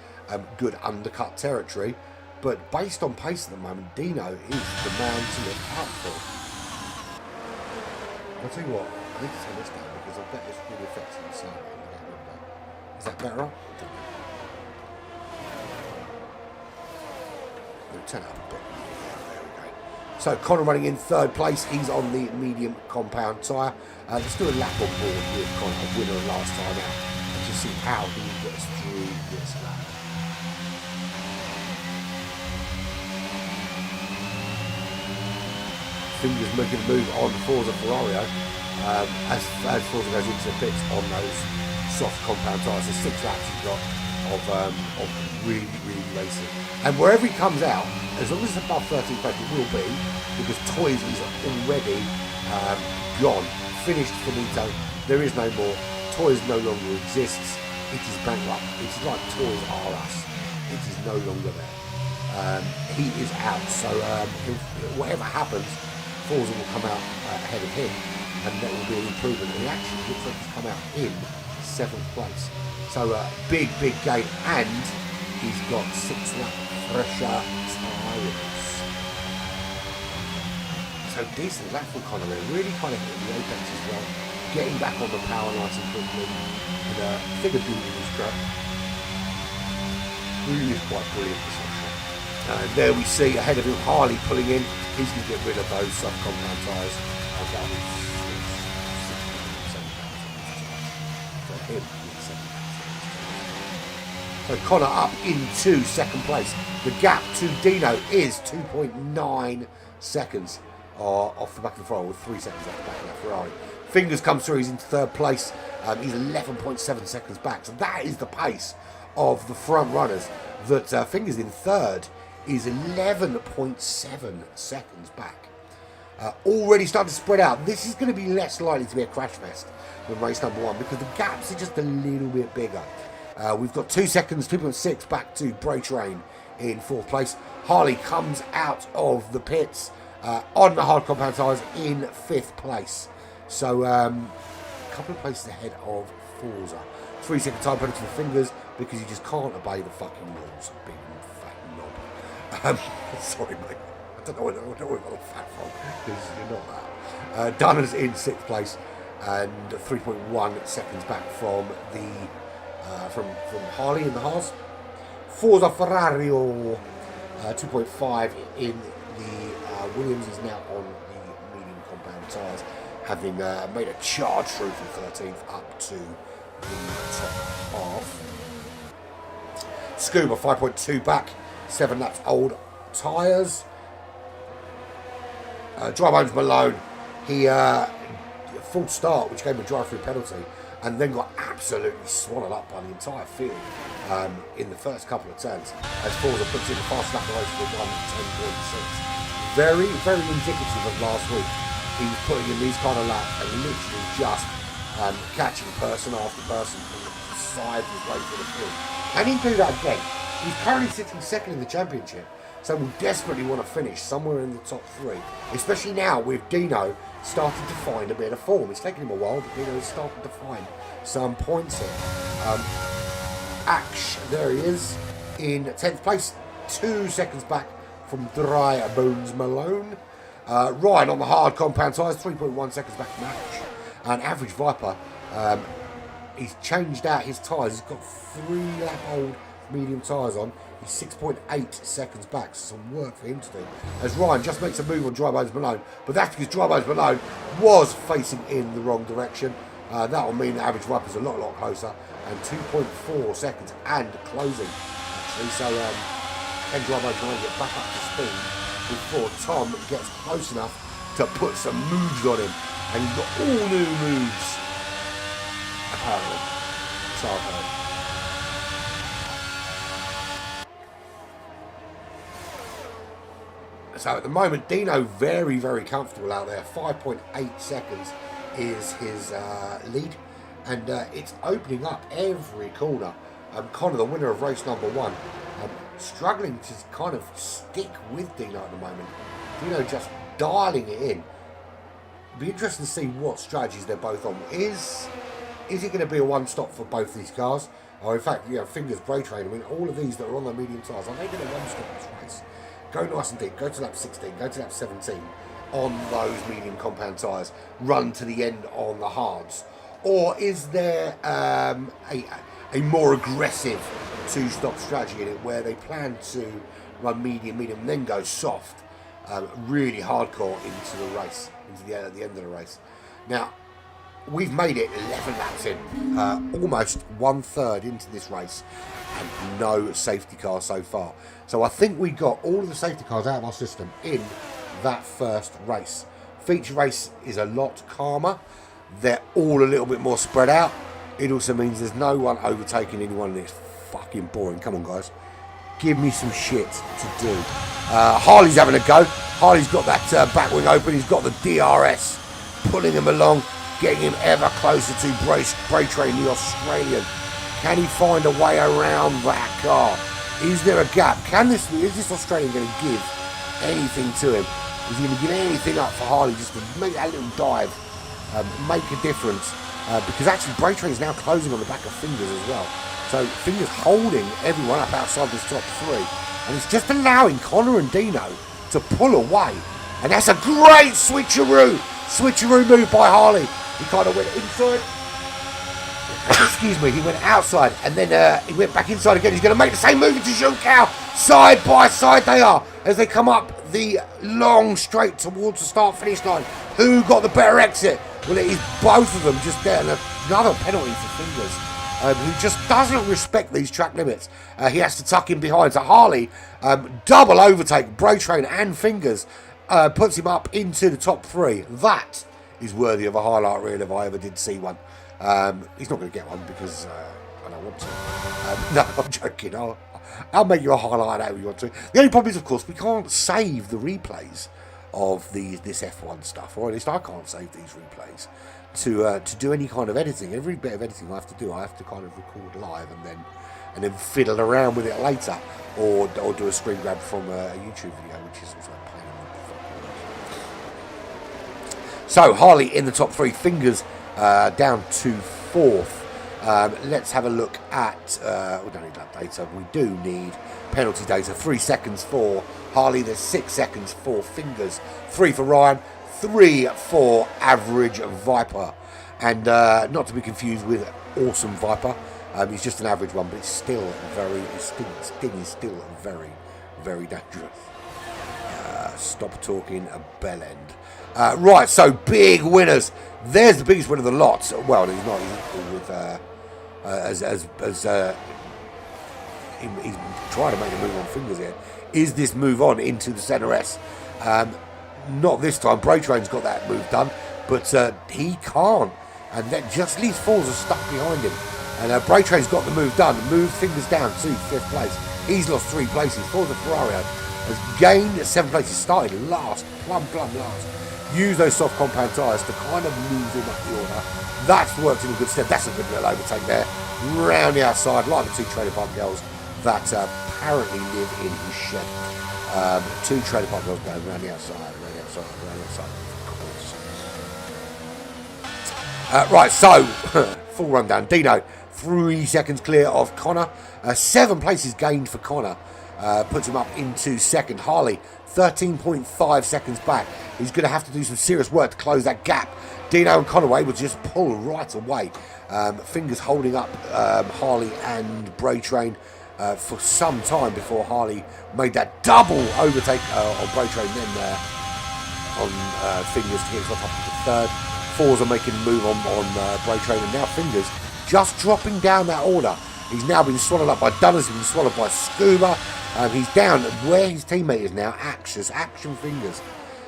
good undercut territory, but based on pace at the moment, Dino is the man to look out for. I'll tell you what, I need to turn this down because I bet it's really affecting the sound. Is that better? We'll turn it up a bit. So Connor running in 3rd place. He's on the medium compound tyre. Let's do a lap on board with Connor, winner last time out, and just see how he gets through this lap. Fingers making a move on Forza Ferrario as Forza goes into the pits on those soft compound tyres. There's 6 laps he's got of really racing. And wherever he comes out, as long as it's above 13 place, it will be, because Toys is already gone. Finished, finito. There is no more. Toys no longer exists. It is bankrupt. It's like Toys R Us. It is no longer there. He is out. So whatever happens, Forza will come out ahead of him, and that will be an improvement. And he actually looks like he's come out in 7th place. So big gain, and he's got 6 lap fresher tyres. So decent lap for Connor there, really kind of hitting the apex as well, getting back on the power nice and quickly, and I think a beautiful track. Really is quite brilliant this one. And there we see ahead of him Harley pulling in. He's going to get rid of those soft compound tyres. And that is 7,000 for him. So Connor up into 2nd place. The gap to Dino is 2.9 seconds off the back of the Ferrari, with 3 seconds off the back of that Ferrari. Fingers comes through, he's into 3rd place. He's 11.7 seconds back. So that is the pace of the front runners. That Fingers in 3rd is 11.7 seconds back. Already starting to spread out. This is going to be less likely to be a crash fest than race number 1, because the gaps are just a little bit bigger. We've got 2 seconds, 2.6 back to Bray Train in 4th place. Harley comes out of the pits on the hard compound tyres in 5th place. So a couple of places ahead of Forza. 3-second time penalty for Fingers, because you just can't obey the fucking rules. Big fat knob. Sorry, mate. I don't know where I got fat from, because you're not that. Dunner's in 6th place, and 3.1 seconds back from the from Harley in the Haas. Forza Ferrario 2.5 in the Williams is now on the medium compound tyres, having made a charge through from 13th up to the top half. Scuba 5.2 back, 7 laps old tyres. Dry Bones Malone, he full start, which gave him a drive-through penalty, and then got absolutely swallowed up by the entire field in the first couple of turns, as Forza puts in the fast lap race with 1:10.6. Very indicative of last week. He was putting in these kind of laps and literally just catching person after person from the side of his way through the field. Can he do that again? He's currently sitting 2nd in the championship, so we'll desperately want to finish somewhere in the top 3, especially now with Dino starting to find a bit of form. It's taken him a while, but Dino is starting to find some points here. Ash, there he is, in 10th place, 2 seconds back from Dry Bones Malone. Ryan on the hard compound tyres, 3.1 seconds back from Ash. And Average Viper, he's changed out his tyres. He's got 3-lap-old medium tyres on. He's 6.8 seconds back, so some work for him to do. As Ryan just makes a move on Dry Bones Malone, but that's because Dry Bones Malone was facing in the wrong direction. That will mean that Average Viper's a lot closer, and 2.4 seconds and closing, actually. So can Dry Bones Malone get back up to speed before Tom gets close enough to put some moves on him? And he's got all new moves, apparently. So I've heard. So at the moment, Dino very comfortable out there. 5.8 seconds is his lead, and it's opening up every corner. Connor, the winner of race number 1, struggling to kind of stick with Dino at the moment. Dino just dialing it in. It'll be interesting to see what strategies they're both on. Is it going to be a one-stop for both these cars? Or in fact, Fingers, Bray Train, I mean, all of these that are on their medium tyres, are they going to one-stop this race? Go nice and deep, go to lap 16, go to lap 17 on those medium compound tyres, run to the end on the hards? Or is there a more aggressive 2-stop strategy in it, where they plan to run medium, and then go soft, really hardcore into the race, into the end of the race? Now, we've made it 11 laps in, almost 1/3 into this race, and no safety car so far. So I think we got all of the safety cars out of our system in that first race. Feature race is a lot calmer. They're all a little bit more spread out. It also means there's no one overtaking anyone, and it's fucking boring. Come on, guys. Give me some shit to do. Harley's having a go. Harley's got that back wing open. He's got the DRS pulling him along, getting him ever closer to Braytrain, the Australian. Can he find a way around that car? Is there a gap? Is this Australian going to give anything to him? Is he going to give anything up for Harley just to make that little dive, make a difference? Because actually Braytrain is now closing on the back of Fingers as well. So Fingers holding everyone up outside this top three. And it's just allowing Connor and Dino to pull away. And that's a great switcheroo move by Harley. He kind of went inside. Excuse me, he went outside and then he went back inside again. He's going to make the same move into Junkow. Side by side they are as they come up the long straight towards the start-finish line. Who got the better exit? Well, it is both of them just there. And another penalty for Fingers, who just doesn't respect these track limits. He has to tuck in behind. So Harley, double overtake, Braytrain and Fingers, puts him up into the top three. That is worthy of a highlight reel if I ever did see one. He's not going to get one because I don't want to. No, I'm joking. I'll make you a highlight out if you want to. The only problem is, of course, we can't save the replays of this F1 stuff, or at least I can't save these replays to do any kind of editing. Every bit of editing I have to do, I have to kind of record live and then fiddle around with it later, or do a screen grab from a YouTube video, which is also a pain in the fucking. So Harley in the top three, Fingers down to fourth. Let's have a look at, we don't need that data, we do need penalty data. 3 seconds for Harley, there's 6 seconds for Fingers, 3 for Ryan, 3 for Average Viper, and not to be confused with Awesome Viper. He's just an average one, but it's still Sting is still very, very dangerous. Stop talking a bell end. Right, so big winners. There's the biggest winner of the lot. Well, he's not equal with he's trying to make a move on Fingers here. Is this move on into the Centre S? Not this time. Braytrain's got that move done, but he can't, and that just leaves Forza stuck behind him. And Braytrain's got the move done. Moved Fingers down to 5th place. He's lost 3 places. Forza Ferrari has gained 7 places. Started last, plumb last. Use those soft compound tyres to kind of move him up the order. That's worked in a good stead. That's a good little overtake there. Round the outside, like the 2 Trailer Park girls that apparently live in his shed. 2 Trailer Park girls going round the outside, round the outside, round the outside. Of course. Right, so full rundown. Dino, 3 seconds clear of Connor. 7 places gained for Connor. Puts him up into second. Harley, 13.5 seconds back. He's going to have to do some serious work to close that gap. Dino and Connor will just pull right away. Fingers holding up Harley and Braytrain for some time before Harley made that double overtake on Braytrain, then on Fingers to get himself up into third. Forza making a move on Braytrain, and now Fingers just dropping down that order. He's now been swallowed up by Dunners, he's been swallowed by Scuba. He's down where his teammate is now, Action Fingers.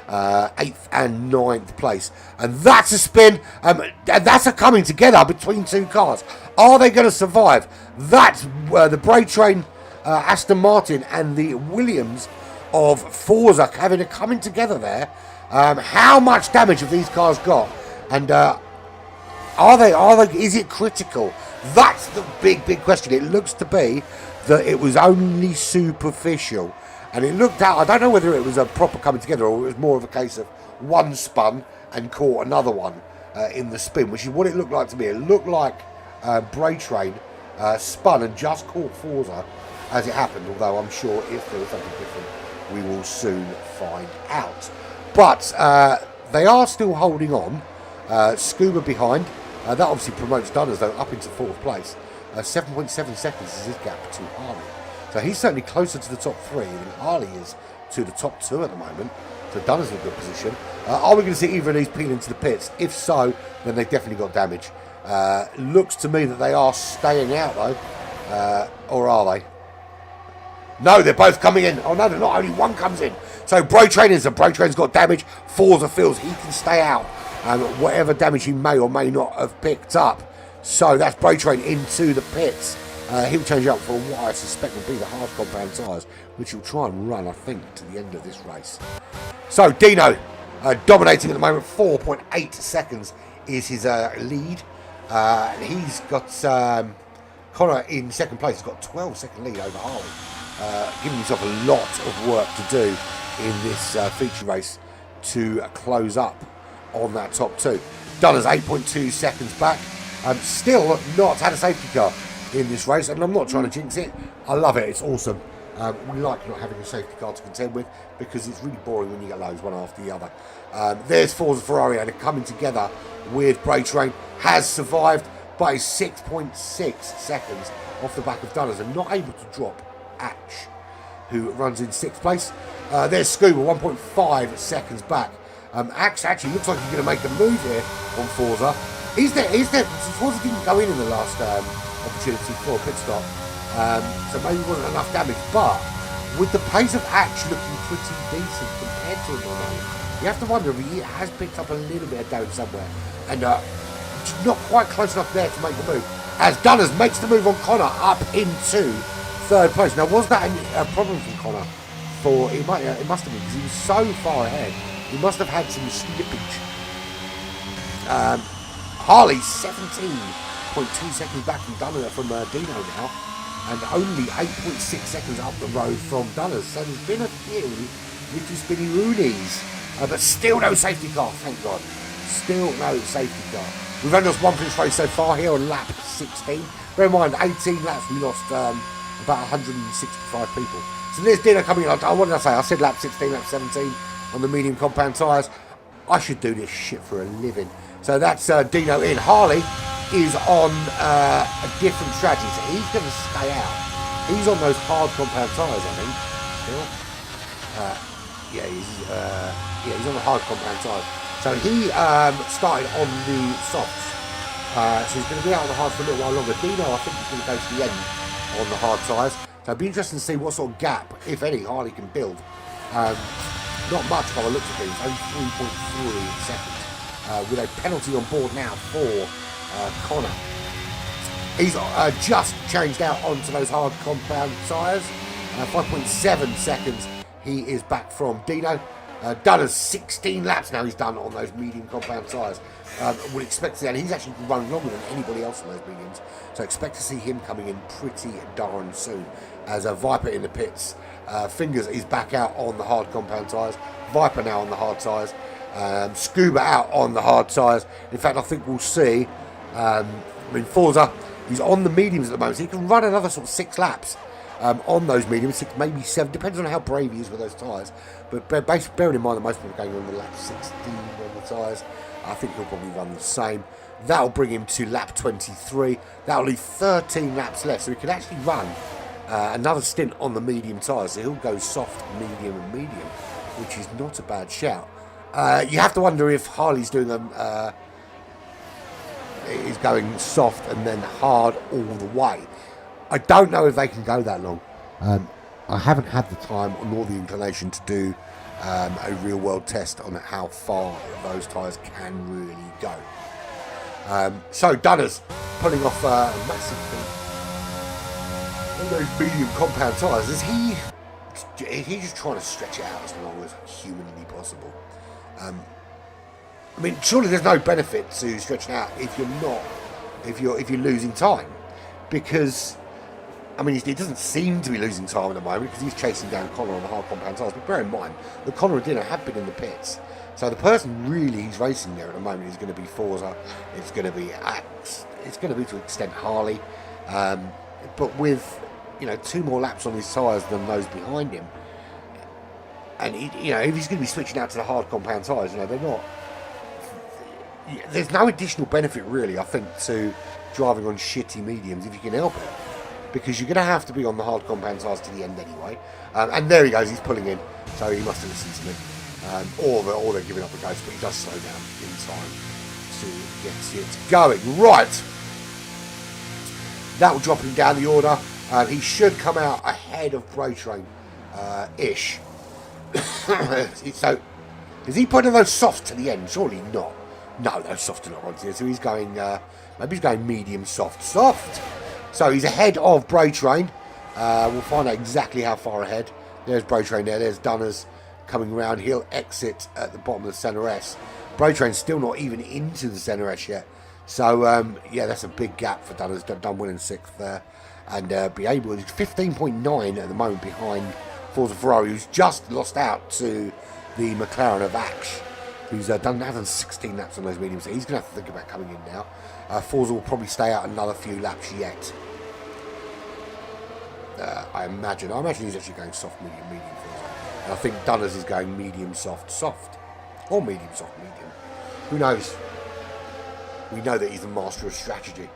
8th and 9th place. And that's a spin. And that's a coming together between 2 cars. Are they going to survive? That's the Braytrain, Aston Martin and the Williams of Forza having a coming together there. How much damage have these cars got? And are they, is it critical? That's the big question. It looks to be that it was only superficial. And it looked out, I don't know whether it was a proper coming together or it was more of a case of one spun and caught another one in the spin, which is what it looked like to me. It looked like Braytrain spun and just caught Forza as it happened, although I'm sure if there was something different, we will soon find out. But they are still holding on. Scuba behind. That obviously promotes Dunners, though, up into 4th place. 7.7 seconds is his gap to Harley. So he's certainly closer to the top 3 than Harley is to the top 2 at the moment. So Dunners in a good position. Are we going to see either of these peel into the pits? If so, then they've definitely got damage. Looks to me that they are staying out, though. Or are they? No, they're both coming in. Oh, no, they're not. Only one comes in. So Bro Train's got damage. Forza feels he can stay out. Whatever damage he may or may not have picked up. So that's Bro Train into the pits. He'll change up for what I suspect will be the hard compound tyres, which he'll try and run, I think, to the end of this race. So Dino dominating at the moment. 4.8 seconds is his lead. He's got Connor in second place. He's got 12-second lead over Harley, giving himself a lot of work to do in this feature race to close up on that top two. Dunner's 8.2 seconds back. Still not had a safety car in this race, and I'm not trying to jinx it. I love it. It's awesome. We like not having a safety car to contend with because it's really boring when you get loads one after the other. There's Forza Ferrari, and coming together with Bray Train has survived by 6.6 seconds off the back of Dunners and not able to drop Ash, who runs in 6th place. There's Scuba, 1.5 seconds back. Axe actually looks like he's going to make a move here on Forza. Is there? Forza didn't go in the last opportunity for a pit stop, so maybe wasn't enough damage. But with the pace of Axe looking pretty decent compared to him already, you have to wonder if he has picked up a little bit of damage somewhere, and not quite close enough there to make the move. As Dunners makes the move on Connor up into 3rd place. Now, was that a problem for Connor? It must have been, because he was so far ahead. He must have had some slippage. Harley's 17.2 seconds back from Dino now, and only 8.6 seconds up the road from Dunners. So there's been a few little spinny roonies, but still no safety car, thank God. Still no safety car. We've only lost one finish race so far here on lap 16. Bear in mind, 18 laps, we lost about 165 people. So there's Dino coming in. What did I say? I said lap 16, lap 17 on the medium compound tyres. I should do this shit for a living. So that's Dino in. Harley is on a different strategy, so he's going to stay out. He's on those hard compound tyres, I think. Still. He's on the hard compound tyres. So he started on the softs. So he's going to be out on the hard for a little while longer. Dino, I think, is going to go to the end on the hard tyres. So it'll be interesting to see what sort of gap, if any, Harley can build. Not much by the looks of things, only 3.3 seconds. With a penalty on board now for Connor. He's just changed out onto those hard compound tyres. 5.7 seconds he is back from Dino. Done as 16 laps now he's done on those medium compound tyres. Would expect to see, and he's actually run longer than anybody else on those mediums. So expect to see him coming in pretty darn soon. As a Viper in the pits. Fingers is back out on the hard compound tyres. Viper now on the hard tyres. Scuba out on the hard tyres. In fact, I think we'll see. Forza, he's on the mediums at the moment, so he can run another sort of 6 laps on those mediums, 6, maybe 7, depends on how brave he is with those tyres. But bearing in mind that most people are going on the lap 16 on the tyres, I think he'll probably run the same. That'll bring him to lap 23. That'll leave 13 laps left, so he can actually run another stint on the medium tyres. So he'll go soft, medium, and medium, which is not a bad shout. You have to wonder if Harley's doing is going soft and then hard all the way. I don't know if they can go that long. I haven't had the time nor the inclination to do a real world test on how far those tyres can really go. So Dunners pulling off a massive thing on those medium compound tyres. Is he's just trying to stretch it out as long as humanly possible. Surely there's no benefit to stretching out if you're losing time, because he doesn't seem to be losing time at the moment because he's chasing down Connor on the hard compound tyres. But bear in mind that Connor and Dino have been in the pits, so the person really he's racing there at the moment is going to be Forza. It's going to be Axe. It's going to be to an extent Harley, but with 2 more laps on his tyres than those behind him. And if he's going to be switching out to the hard compound tyres, they're not. There's no additional benefit really, I think, to driving on shitty mediums if you can help it, because you're going to have to be on the hard compound tyres to the end anyway. And there he goes, he's pulling in, so he must have listened to me, or they're giving up the ghost, but he does slow down in time to get it going. Right, that will drop him down the order. He should come out ahead of Bray Train, ish. So, is he putting those softs to the end? Surely not. No, those softs are not on here. So he's going, maybe he's going medium soft. Soft! So he's ahead of Bray Train. We'll find out exactly how far ahead. There's Bray Train there. There's Dunners coming round. He'll exit at the bottom of the centre S. Bray Train's still not even into the centre S yet. So, yeah, that's a big gap for Dunners. Done winning 6th there. And be able, 15.9 at the moment behind Forza Ferrari, who's just lost out to the McLaren of Ash, who's done 16 laps on those mediums. So he's going to have to think about coming in now. Forza will probably stay out another few laps yet. I imagine he's actually going soft, medium, Forza. And I think Dunners is going medium, soft, soft. Or medium, soft, medium. Who knows? We know that he's the master of strategy.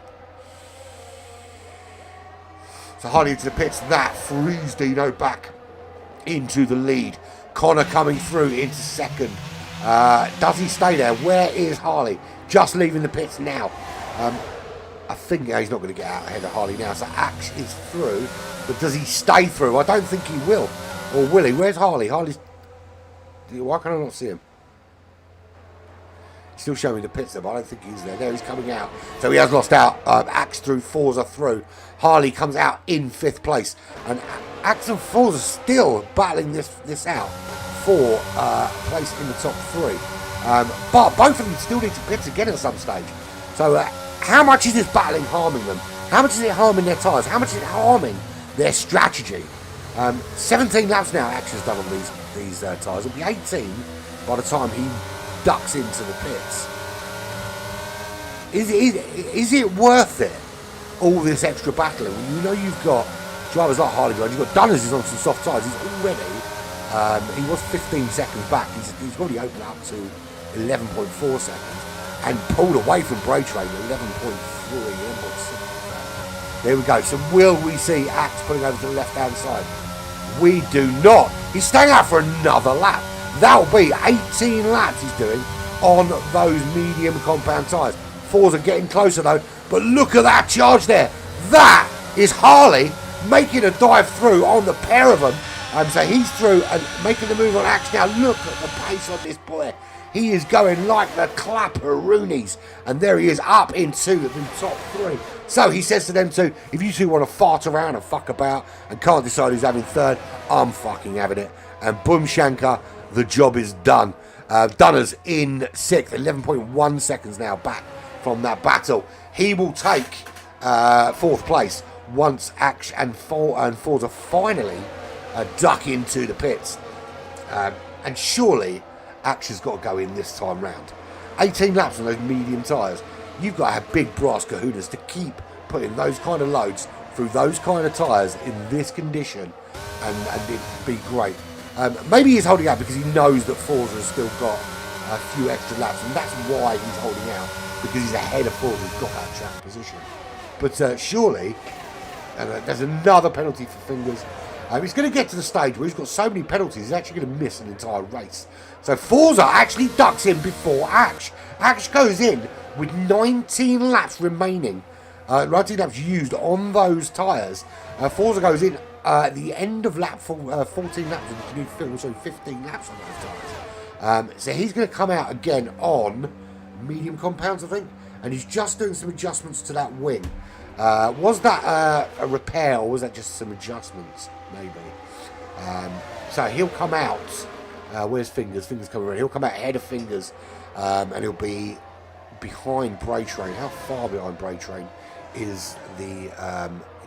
So Harley into the pits. That frees Dino back into the lead. Connor coming through into second. Does he stay there? Where is Harley? Just leaving the pits now. I think he's not going to get out ahead of Harley now. So Axe is through. But does he stay through? I don't think he will. Or will he? Where's Harley? Harley's... Why can I not see him? He's still showing the pits there, but I don't think he's there. There, he's coming out. So he has lost out. Axe through, Forza through. Harley comes out in 5th place. And Axe and Forza still battling this out for place in the top 3. But both of them still need to pit again at some stage. So how much is this battling harming them? How much is it harming their tyres? How much is it harming their strategy? 17 laps now Axe has done on these tyres. It'll be 18 by the time he ducks into the pits. Is it worth it? All this extra battling when you know you've got drivers like Harley, you've got Dunners is on some soft tyres. He's already he was 15 seconds back. He's already opened up to 11.4 seconds and pulled away from Bray Train 11.3, 11.6. There we go. So will we see Axe putting over to the left hand side? We do not. He's staying out for another lap. That'll be 18 laps he's doing on those medium compound tyres. Forza getting closer though, but look at that charge there. That is Harley making a dive through on the pair of them. So he's through and making the move on Axe now. Look at the pace on this boy. He is going like the clapperoonies. And there he is up into the top 3. So he says to them two, if you two want to fart around and fuck about and can't decide who's having 3rd, I'm fucking having it. And boom shanker, the job is done. Dunners in 6th, 11.1 seconds now back from that battle. He will take 4th place once Axe and Forza finally duck into the pits. And surely Axe has got to go in this time round. 18 laps on those medium tyres. You've got to have big brass kahunas to keep putting those kind of loads through those kind of tyres in this condition, and it'd be great. Maybe he's holding out because he knows that Forza has still got a few extra laps, and that's why he's holding out, because he's ahead of Forza, who's got that track position. But surely, and there's another penalty for fingers. He's going to get to the stage where he's got so many penalties, he's actually going to miss an entire race. So Forza actually ducks in before Axe. Axe goes in with 19 laps remaining. 19 laps used on those tyres. Forza goes in at the end of lap 14 laps. You need 15 laps on those tyres. So he's going to come out again on medium compounds, I think. And he's just doing some adjustments to that wing. Was that a repair or was that just some adjustments? Maybe. So he'll come out. Where's Fingers? Fingers coming around. He'll come out ahead of Fingers, and he'll be behind Bray Train. How far behind Bray Train is the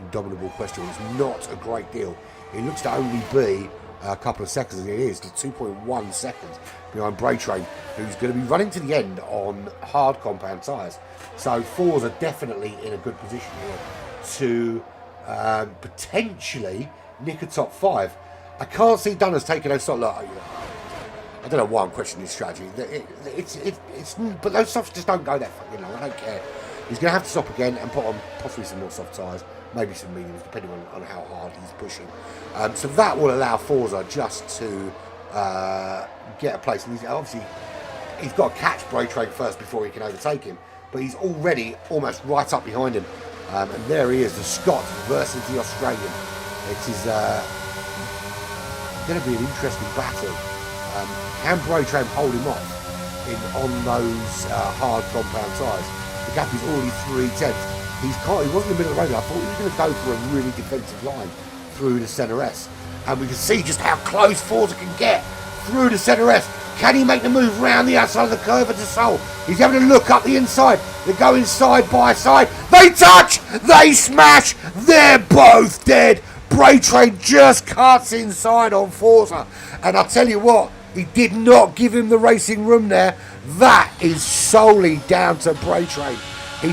indomitable question? It's not a great deal. It looks to only be a couple of seconds. It is 2.1 seconds behind Bray Train, who's going to be running to the end on hard compound tyres. So Forza definitely in a good position here to potentially nick a top 5. I can't see Dunners taking those sort of... I don't know why I'm questioning his strategy. But those softs just don't go that fucking long. I don't care. He's going to have to stop again and put on possibly some more soft tyres, maybe some mediums, depending on how hard he's pushing. So that will allow Forza just to get a place. And he's got to catch Bray Train first before he can overtake him. But he's already almost right up behind him. And there he is, the Scot versus the Australian. It is going to be an interesting battle. Can Braytram hold him off on those hard compound tyres? The gap is already 3/10. He wasn't in the middle of the road. I thought he was going to go for a really defensive line through the centre S. And we can see just how close Forza can get through the centre S. Can he make the move round the outside of the curve of the Sol? He's having a look up the inside. They're going side by side. They touch! They smash! They're both dead! Braytram just cuts inside on Forza. And I'll tell you what, he did not give him the racing room there. That is solely down to Braytram. He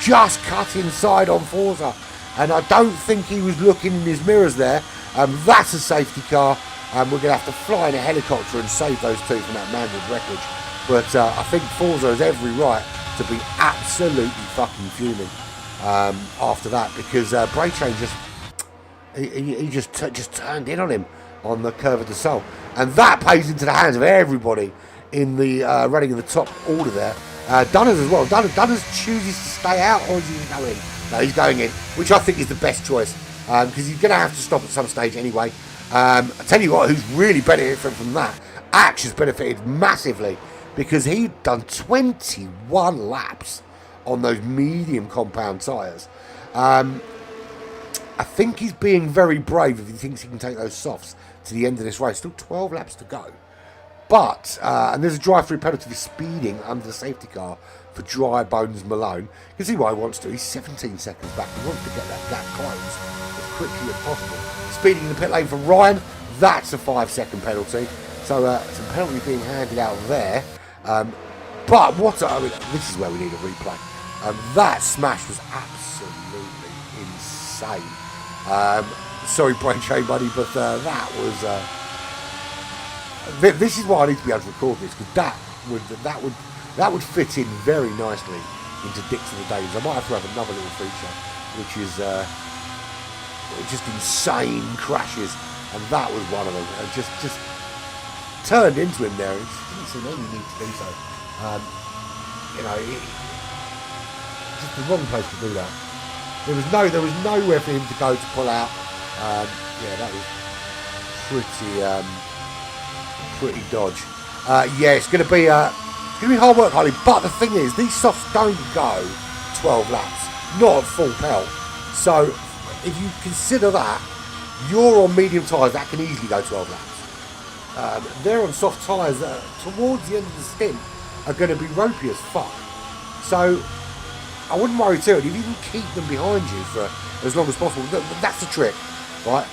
just cut inside on Forza. And I don't think he was looking in his mirrors there. That's a safety car. We're going to have to fly in a helicopter and save those two from that mangled wreckage. But I think Forza has every right to be absolutely fucking fuming after that, because Braytram just turned in on him on the curve of the Sol, and that plays into the hands of everybody in the running in the top order there. Dunners as well. Dunners chooses to stay out, or is he going in? No, he's going in, which I think is the best choice, because he's going to have to stop at some stage anyway. I tell you what, who's really benefited from that? Ash has benefited massively, because he'd done 21 laps on those medium compound tyres. I think he's being very brave if he thinks he can take those softs to the end of this race. Still 12 laps to go. But, and there's a drive-through penalty for speeding under the safety car for Dry Bones Malone. You can see why he wants to. He's 17 seconds back. He wants to get that gap closed as quickly as possible. Speeding in the pit lane for Ryan, that's a 5-second penalty. So some penalty being handed out there. But this is where we need a replay. That smash was absolutely insane. Sorry, Braytram, buddy, but that was. This is why I need to be able to record this, because that would fit in very nicely into Dicks of the Days. I might have to have another little feature, which is just insane crashes, and that was one of them. And just turned into him there. It just didn't seem any need to do so. Just the wrong place to do that. There was nowhere for him to go to pull out. Yeah, that was pretty dodge. Yeah, it's going to be hard work, Harley. But the thing is, these softs don't go 12 laps, not at full pelt. So if you consider that, you're on medium tyres that can easily go 12 laps. They're on soft tyres that towards the end of the stint are going to be ropey as fuck. So I wouldn't worry too. If you can keep them behind you for as long as possible, that's the trick, right?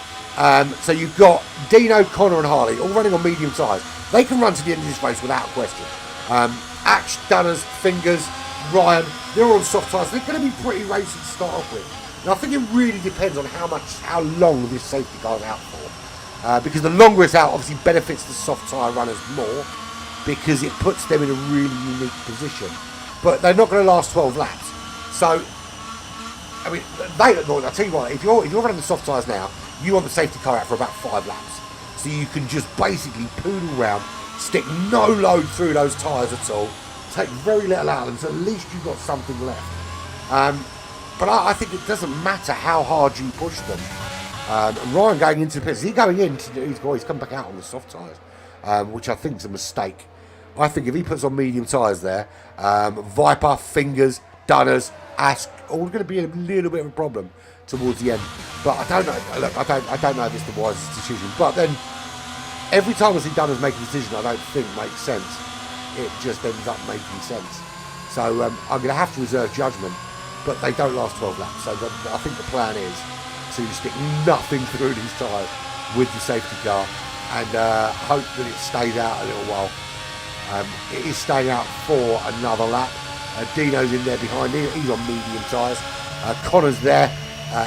So you've got Dino, Connor and Harley all running on medium tyres. They can run to the end of this race without question. Ash, Dunners, Fingers, Ryan, they're all on soft tyres. They're going to be pretty racy to start off with. And I think it really depends on how long this safety car is out for. Because the longer it's out, obviously benefits the soft tyre runners more, because it puts them in a really unique position. But they're not going to last 12 laps. So, I mean, I'll tell you what, if you're running the soft tyres now, you want the safety car out for about 5 laps. So you can just basically poodle around, stick no load through those tyres at all, take very little out of them, so at least you've got something left. But I think it doesn't matter how hard you push them. And Ryan going into the pits, he's come back out on the soft tyres, which I think is a mistake. I think if he puts on medium tyres there, Viper, Fingers, Dunners, Ash, all going to be a little bit of a problem towards the end. But I don't know. Look, I don't know if it's the wisest decision. But then every time I see Dunners make a decision I don't think makes sense, it just ends up making sense. So I'm going to have to reserve judgment. But they don't last 12 laps. So I think the plan is to stick nothing through these tyres with the safety car and hope that it stays out a little while. It is staying out for another lap. Dino's in there behind him. He's on medium tyres. Connor's there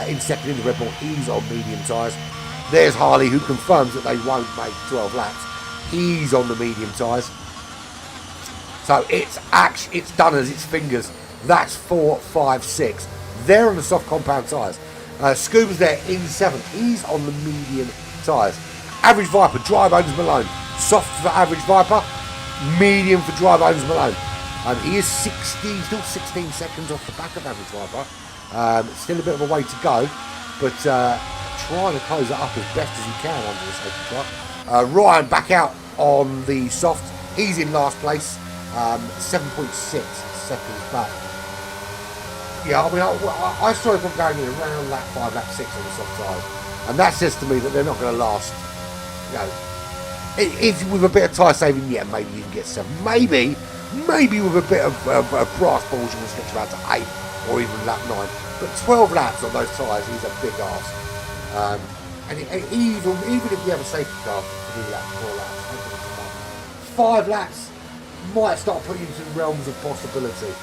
in second in the Red Bull. He's on medium tyres. There's Harley, who confirms that they won't make 12 laps. He's on the medium tyres. So it's Ash, it's Dunners, it's Fingers. That's 4, 5, 6. They're on the soft compound tyres. Scuba's there in 7th. He's on the medium tyres. Average Viper, Dry Bones Malone. Soft for Average Viper, medium for Dry Bones Malone. He is still 16 seconds off the back of Average Viper. Still a bit of a way to go, but trying to close it up as best as he can under the safety car. Ryan back out on the soft. He's in last place, 7.6 seconds back. Yeah, I mean, I saw them going in around lap 5, lap 6 on the soft tyres, and that says to me that they're not going to last. You know, if with a bit of tyre saving, yeah, maybe you can get 7. Maybe with a bit of brass balls, you can stretch around to 8 or even lap 9. But 12 laps on those tyres is a big ask. And even if you have a safety car for 3 laps, 4 laps, 5 laps might start putting you into the realms of possibility.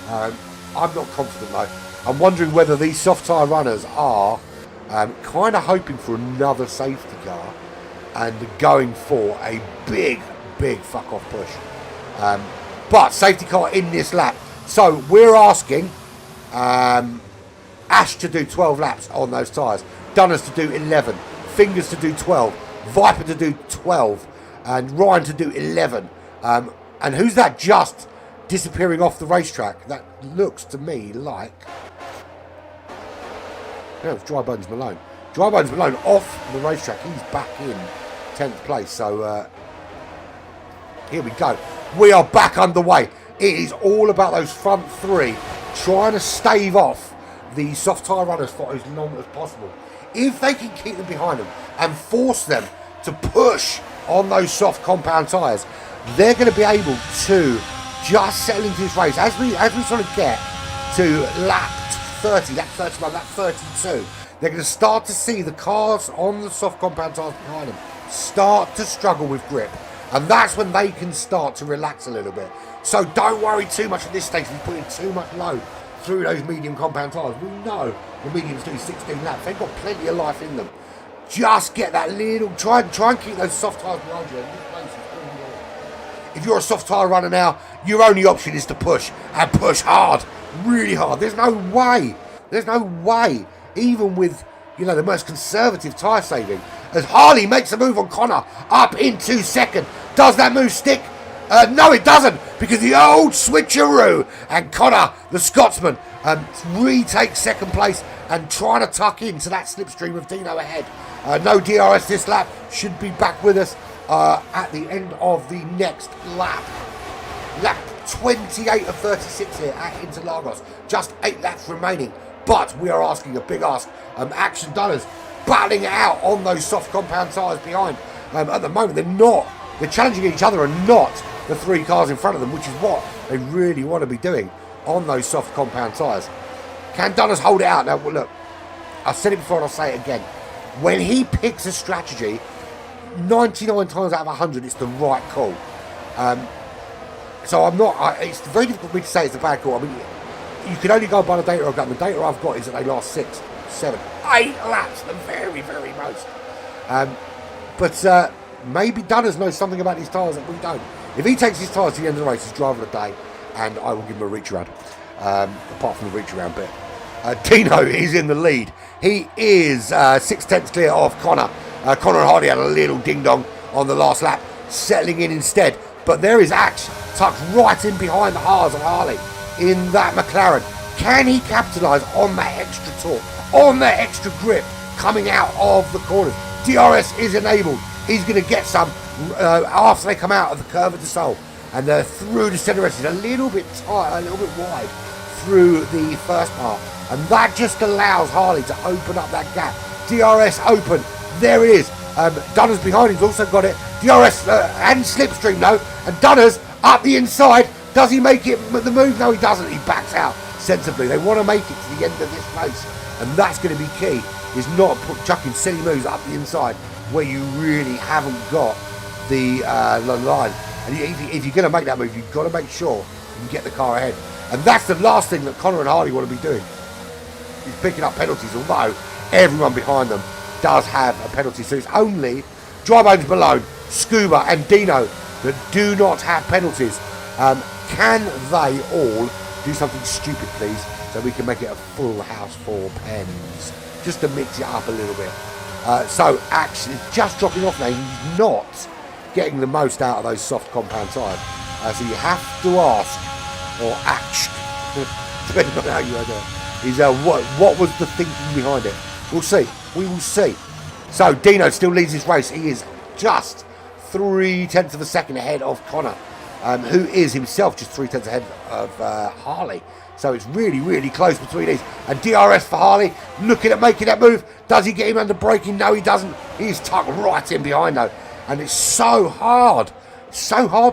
I'm not confident though. I'm wondering whether these soft tyre runners are kind of hoping for another safety car and going for a big fuck off push. But safety car in this lap. So we're asking Ash to do 12 laps on those tyres. Dunners to do 11. Fingers to do 12. Viper to do 12. And Ryan to do 11. And who's that just disappearing off the racetrack? That looks to me like... No, it's Dry Bones Malone. Dry Bones Malone off the racetrack. He's back in 10th place. So here we go. We are back underway. It is all about those front 3 trying to stave off the soft tyre runners for as long as possible. If they can keep them behind them and force them to push on those soft compound tyres, they're going to be able to just settle into this race. As we sort of get to lap 30, lap 31, lap 32, they're going to start to see the cars on the soft compound tyres behind them start to struggle with grip. And that's when they can start to relax a little bit. So don't worry too much at this stage if you're putting too much load through those medium compound tyres. We know the mediums do 16 laps. They've got plenty of life in them. Just get that little... Try and keep those soft tyres behind you. If you're a soft tyre runner now, your only option is to push. And push hard. Really hard. There's no way. Even with, you know, the most conservative tyre saving. As Harley makes a move on Connor. Up into second. Does that move stick? No, it doesn't, because the old switcheroo and Connor, the Scotsman, retakes second place and trying to tuck into that slipstream of Dino ahead. No DRS this lap, should be back with us at the end of the next lap. Lap 28 of 36 here at Interlagos, just 8 laps remaining, but we are asking a big ask. Action Dunners battling it out on those soft compound tyres behind. At the moment, they're challenging each other and not the 3 cars in front of them, which is what they really want to be doing on those soft compound tyres. Can Dunners hold it out? Now, look, I've said it before and I'll say it again. When he picks a strategy, 99 times out of 100, it's the right call. So it's very difficult for me to say it's a bad call. I mean, you can only go by the data I've got. The data I've got is that they last 6, 7, 8 laps, the very, very most. But maybe Dunners knows something about these tyres that we don't. If he takes his tyres to the end of the race, he's driver of the day, and I will give him a reach around, apart from the reach around bit. Dino is in the lead. He is 6/10 clear of Connor. Connor and Hardy had a little ding-dong on the last lap, settling in instead. But there is Axe tucked right in behind the Haas of Harley in that McLaren. Can he capitalise on that extra torque, on that extra grip coming out of the corners? DRS is enabled. He's going to get some after they come out of the Curve of the Soul. And they're through the centre edge. It's a little bit tight, a little bit wide through the first part. And that just allows Harley to open up that gap. DRS open. There it is. Dunners behind him's also got it. DRS and slipstream though. And Dunners up the inside. Does he make it the move? No, he doesn't. He backs out sensibly. They want to make it to the end of this race. And that's going to be key. Is not chucking silly moves up the inside where you really haven't got the line. And if you're going to make that move, you've got to make sure you get the car ahead. And that's the last thing that Connor and Hardy want to be doing. Is picking up penalties, although everyone behind them does have a penalty. So it's only Dry Bones Malone, Scuba and Dino that do not have penalties. Can they all do something stupid, please, so we can make it a full house for pens? Just to mix it up a little bit. So actually just dropping off now. He's not getting the most out of those soft compound tyres. So you have to ask, or ask, depending on how you Is what was the thinking behind it? We'll see. We will see. So Dino still leads this race. He is just 0.3 of a second ahead of Connor, who is himself just 0.3 ahead of Harley. So it's really, really close between these. And DRS for Harley, looking at making that move. Does he get him under braking? No, he doesn't. He's tucked right in behind though. And it's so hard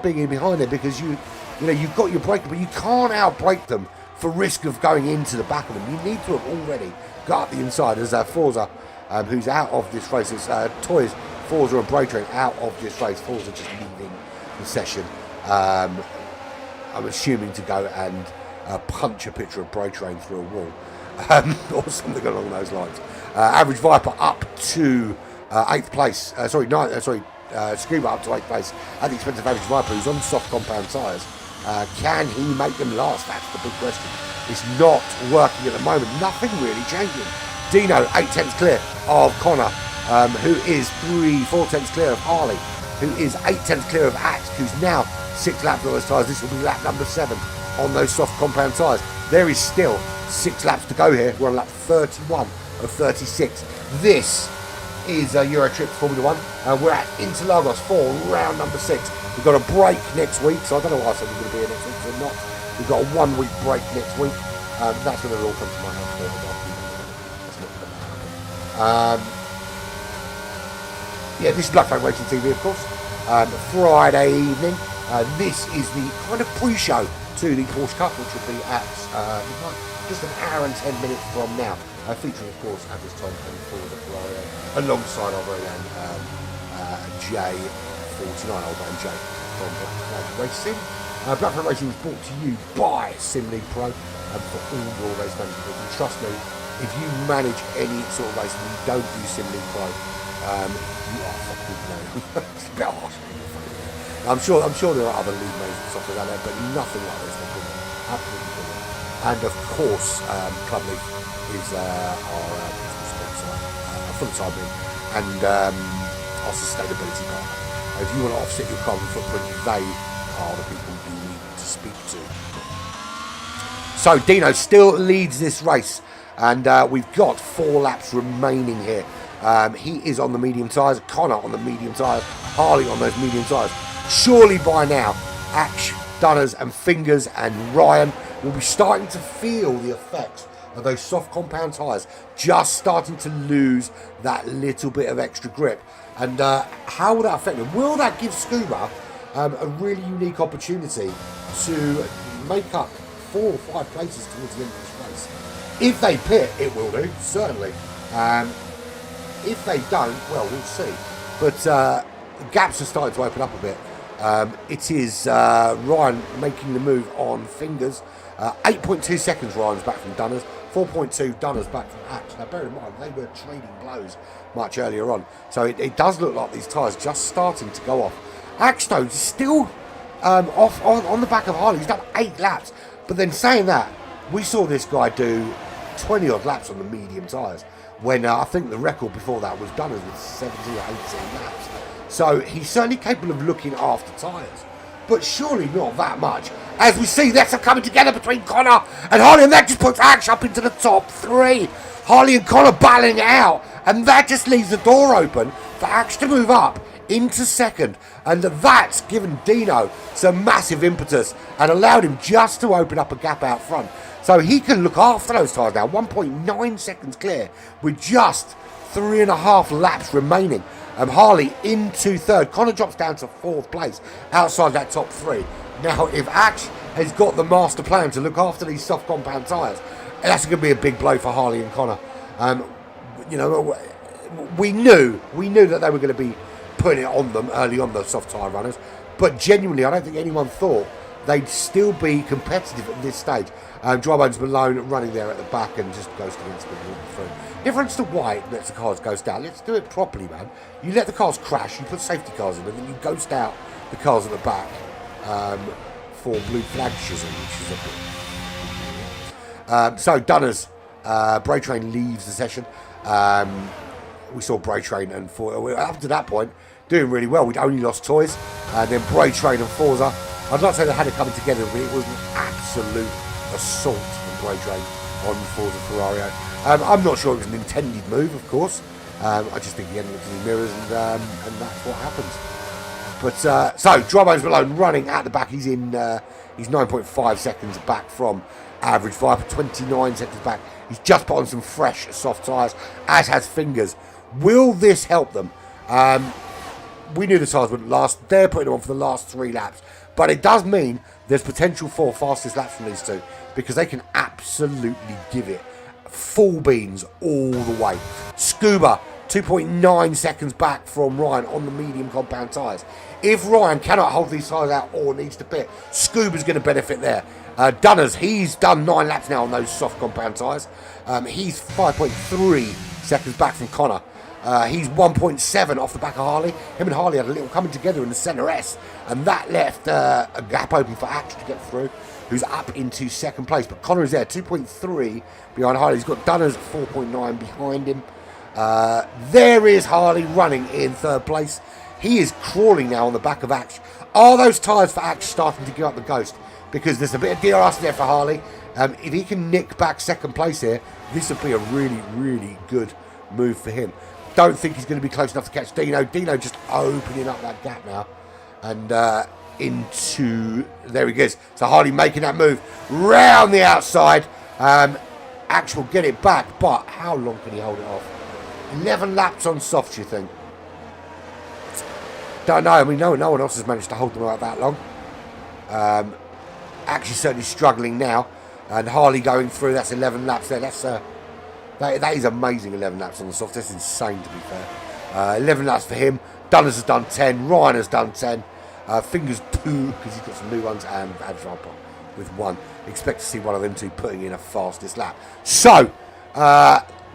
being in behind there, because you know you've got your braking, but you can't outbrake them for risk of going into the back of them. You need to have already got up the inside. As Forza, who's out of this race, it's Toys, Forza and Brake Train out of this race. Forza just leaving the session. I'm assuming to go and punch a picture of Brake Train through a wall, or something along those lines. Average Viper up to 8th place. Scuba up to 8th place at the expense of Average Viper, who's on soft compound tyres. Can he make them last? That's the big question. It's not working at the moment. Nothing really changing. Dino 0.8 clear of Connor, who is 3/4 clear of Harley, who is 0.8 clear of Axe, who's now 6 laps on those tyres. This will be lap number 7 on those soft compound tyres. There is still 6 laps to go here. We're on lap 31 of 36. This is Euro Tripz Formula 1. We're at Interlagos for round number 6. We've got a break next week, so I don't know why I said we're going to be here next week or not. We've got a 1 week break next week. That's when it'll all come to my house. That's not going to happen. Yeah, this is Black Flag Racing TV, of course. Friday evening. This is the kind of pre-show to the Porsche Cup, which will be at just an hour and 10 minutes from now. Featuring, of course, at this time, Forza Ferrari, alongside our very own J49, old man Jay from Black Flag Racing. Black Flag Racing is brought to you by SimLeague Pro for all your race management. And trust me, if you manage any sort of race and you don't use SimLeague Pro, you are fucking no. It's a bit harsh. I'm sure there are other league management software out there, but nothing like this. Absolutely brilliant. And of course, Club League is our principal sponsor, full-time and our sustainability partner. If you want to offset your carbon footprint, they are the people you need to speak to. So Dino still leads this race, and we've got 4 laps remaining here. He is on the medium tyres, Connor on the medium tyres, Harley on those medium tyres. Surely by now, Ash, Dunners and Fingers and Ryan will be starting to feel the effects of those soft compound tyres, just starting to lose that little bit of extra grip. And how will that affect them? Will that give Scuba a really unique opportunity to make up 4 or 5 places towards the end of this race? If they pit, it will do, certainly. If they don't, well, we'll see. But gaps are starting to open up a bit. It is Ryan making the move on Fingers. 8.2 seconds Ryan's back from Dunners. 4.2 Dunners back from Axe. Now bear in mind, they were trading blows much earlier on. So it does look like these tyres just starting to go off. Axe though is still off on the back of Harley. He's done 8 laps. But then saying that, we saw this guy do 20 odd laps on the medium tyres, when I think the record before that was Dunners with 17 or 18 laps. So he's certainly capable of looking after tyres, but surely not that much. As we see, that's a coming together between Connor and Harley, and that just puts Axe up into the top 3. Harley and Connor battling it out, and that just leaves the door open for Axe to move up into second, and that's given Dino some massive impetus and allowed him just to open up a gap out front. So he can look after those tyres now. 1.9 seconds clear with just 3.5 laps remaining. Harley into 3rd. Connor drops down to 4th place outside that top 3. Now, if Axe has got the master plan to look after these soft compound tyres, that's going to be a big blow for Harley and Connor. You know, we knew that they were going to be putting it on them early on, the soft tyre runners. But genuinely, I don't think anyone thought they'd still be competitive at this stage. Drybones Malone running there at the back and just ghosting against the through. Difference to white lets the cars ghost out. Let's do it properly, man. You let the cars crash, you put safety cars in, and then you ghost out the cars at the back for blue flag shizzle, which is a bit. So Dunners, Brake Train leaves the session. We saw Brake Train and Forza up to that point doing really well. We'd only lost Toys, and then Brake Train and Forza. I'd not say they had it coming together, but it was an absolute assault from Brake Train on Forza Ferrario. I'm not sure it was an intended move, of course. I just think he hadn't looked in his mirrors, and that's what happens. But so Dry Bones Malone running at the back. He's 9.5 seconds back from average Viper, 29 seconds back. He's just put on some fresh soft tyres, as has Fingers. Will this help them? We knew the tyres wouldn't last. They're putting them on for the last 3 laps. But it does mean there's potential for fastest laps from these two, because they can absolutely give it full beans all the way. Scuba, 2.9 seconds back from Ryan on the medium compound tyres. If Ryan cannot hold these tyres out or needs to pit, Scuba's going to benefit there. Dunners, he's done 9 laps now on those soft compound tyres. He's 5.3 seconds back from Connor. He's 1.7 off the back of Harley. Him and Harley had a little coming together in the centre S, and that left a gap open for Ash to get through, who's up into second place. But Connor is there, 2.3 behind Harley. He's got Dunners at 4.9 behind him. There is Harley running in third place. He is crawling now on the back of Ash. Are those tyres for Ash starting to give up the ghost? Because there's a bit of DRS there for Harley. If he can nick back second place here, this would be a really, really good move for him. Don't think he's going to be close enough to catch Dino. Dino just opening up that gap now. And there he goes. So Harley making that move round the outside. Ash will get it back, but how long can he hold it off? 11 laps on softs, you think? Don't know. I mean, no one else has managed to hold them out that long. Ash is certainly struggling now. And Harley going through, that's 11 laps there. That is amazing, 11 laps on the soft. That's insane, to be fair. 11 laps for him. Dunners has done 10. Ryan has done 10. Fingers 2, because he's got some new ones. And Adrian with 1. Expect to see one of them two putting in a fastest lap. So,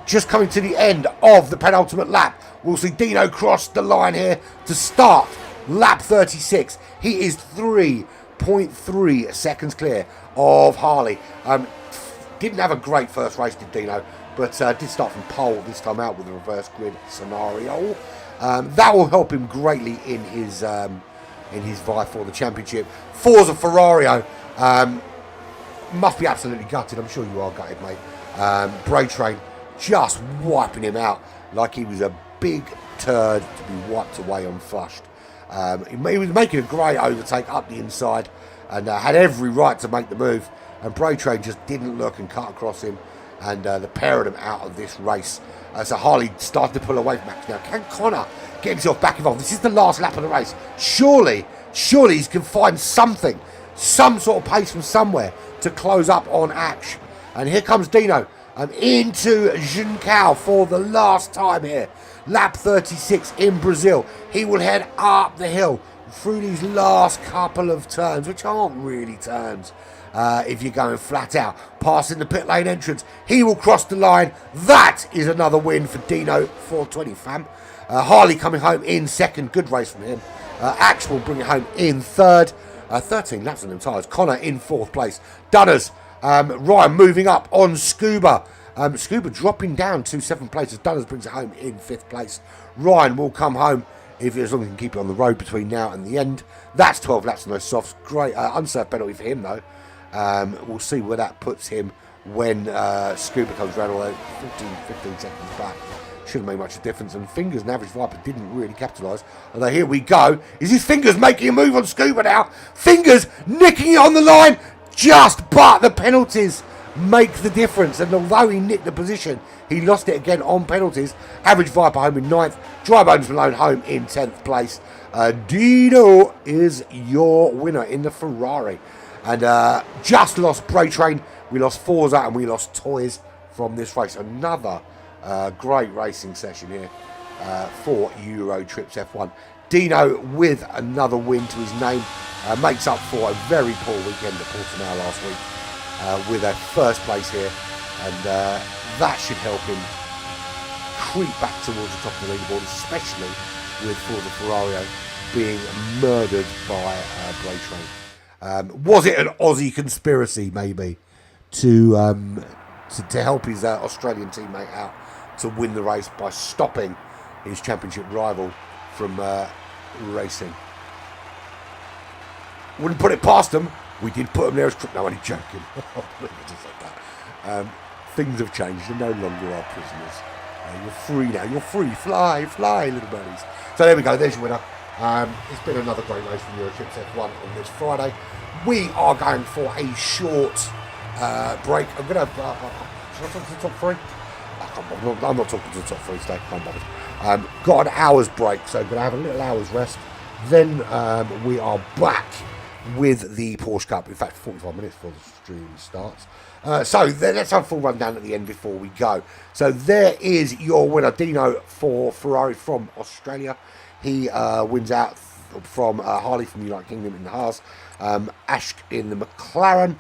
just coming to the end of the penultimate lap. We'll see Dino cross the line here to start lap 36. He is 3.3 seconds clear of Harley. Didn't have a great first race, did Dino, but did start from pole this time out with a reverse grid scenario. That will help him greatly in his vie for the championship. Forza Ferrario must be absolutely gutted. I'm sure you are gutted, mate. Bray Train just wiping him out like he was a big turd to be wiped away on flushed. He was making a great overtake up the inside and had every right to make the move. And Bray Train just didn't look and cut across him. And the pair of them out of this race. So Harley started to pull away from Max now. Can Connor get himself back involved? This is the last lap of the race. Surely he can find something, some sort of pace from somewhere to close up on Ash. And here comes Dino into Juncao for the last time here. Lap 36 in Brazil. He will head up the hill through these last couple of turns, which aren't really turns. If you're going flat out, passing the pit lane entrance, he will cross the line. That is another win for Dino. 420 fam. Harley coming home in second. Good race from him. Ash will bring it home in third. 13 laps on them tyres. Connor in fourth place. Dunners. Ryan moving up on Scuba. Scuba dropping down to 7th place as Dunners brings it home in 5th place. Ryan will come home as long as he can keep it on the road between now and the end. That's 12 laps on those softs. Great unserved penalty for him though. We'll see where that puts him when Scuba comes around, although 15 seconds back. Shouldn't make much difference, and Fingers and Average Viper didn't really capitalise. Although here we go. Is his Fingers making a move on Scuba now? Fingers nicking it on the line, but the penalties make the difference. And although he nicked the position, he lost it again on penalties. Average Viper home in 9th. Dry Bones Malone home in 10th place. Dino is your winner in the Ferrari. And just lost Bray Train, we lost Forza, and we lost Toys from this race. Another great racing session here for Euro Tripz F1. Dino with another win to his name, makes up for a very poor weekend at Portimao last week with a first place here, and that should help him creep back towards the top of the leaderboard, especially with Forza Ferrario being murdered by Bray Train. Was it an Aussie conspiracy, maybe, to help his Australian teammate out to win the race by stopping his championship rival from racing? Wouldn't put it past them. We did put him there as crook. No, I'm only joking. things have changed. You're no longer our prisoners. You're free now. You're free. Fly, fly, little birdies. So there we go. There's your winner. It's been another great race from Tripz F1 on this Friday. We are going for a short break. I'm going to... should I talk to the top three? I'm not talking to the top three today. Can't bother. Got an hour's break, so going to have a little hour's rest. Then we are back with the Porsche Cup. In fact, 45 minutes before the stream starts. So then let's have a full rundown at the end before we go. So there is your winner, Dino for Ferrari from Australia. He wins out from Harley from the United Kingdom in the Haas. Ash in the McLaren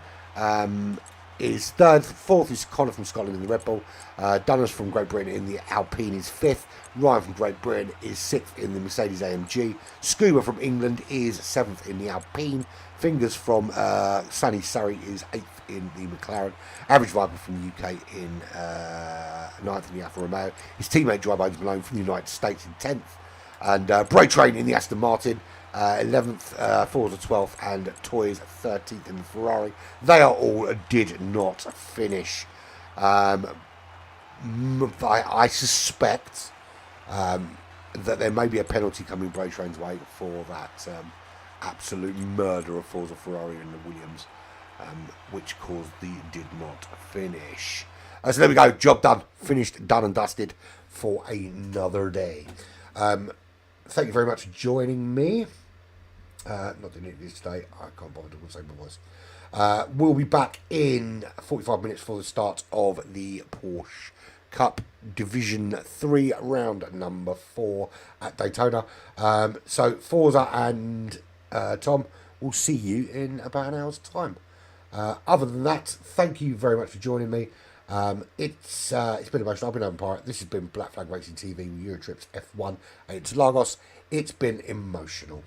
is third. Fourth is Connor from Scotland in the Red Bull. Dunners from Great Britain in the Alpine is fifth. Ryan from Great Britain is sixth in the Mercedes AMG. Scuba from England is seventh in the Alpine. Fingers from sunny Surrey is eighth in the McLaren. Average Viper from the UK in ninth in the Alfa Romeo. His teammate Dry Bones Malone from the United States in 10th. And Bray Train in the Aston Martin, 11th, Forza 12th, and Toys 13th in the Ferrari. They are all did not finish. I suspect that there may be a penalty coming Bray Train's way for that absolute murder of Forza Ferrari and the Williams, which caused the did not finish. So there we go, job done, finished, done and dusted for another day. Thank you very much for joining me. Not doing it this today. I can't bother to say my voice. We'll be back in 45 minutes for the start of the Porsche Cup Division 3 round number 4 at Daytona. So Forza and Tom will see you in about an hour's time. Other than that, thank you very much for joining me. It's been emotional. I've been Open Pirate. This has been Black Flag Racing TV with Tripz F1 at Intelagos. It's been emotional.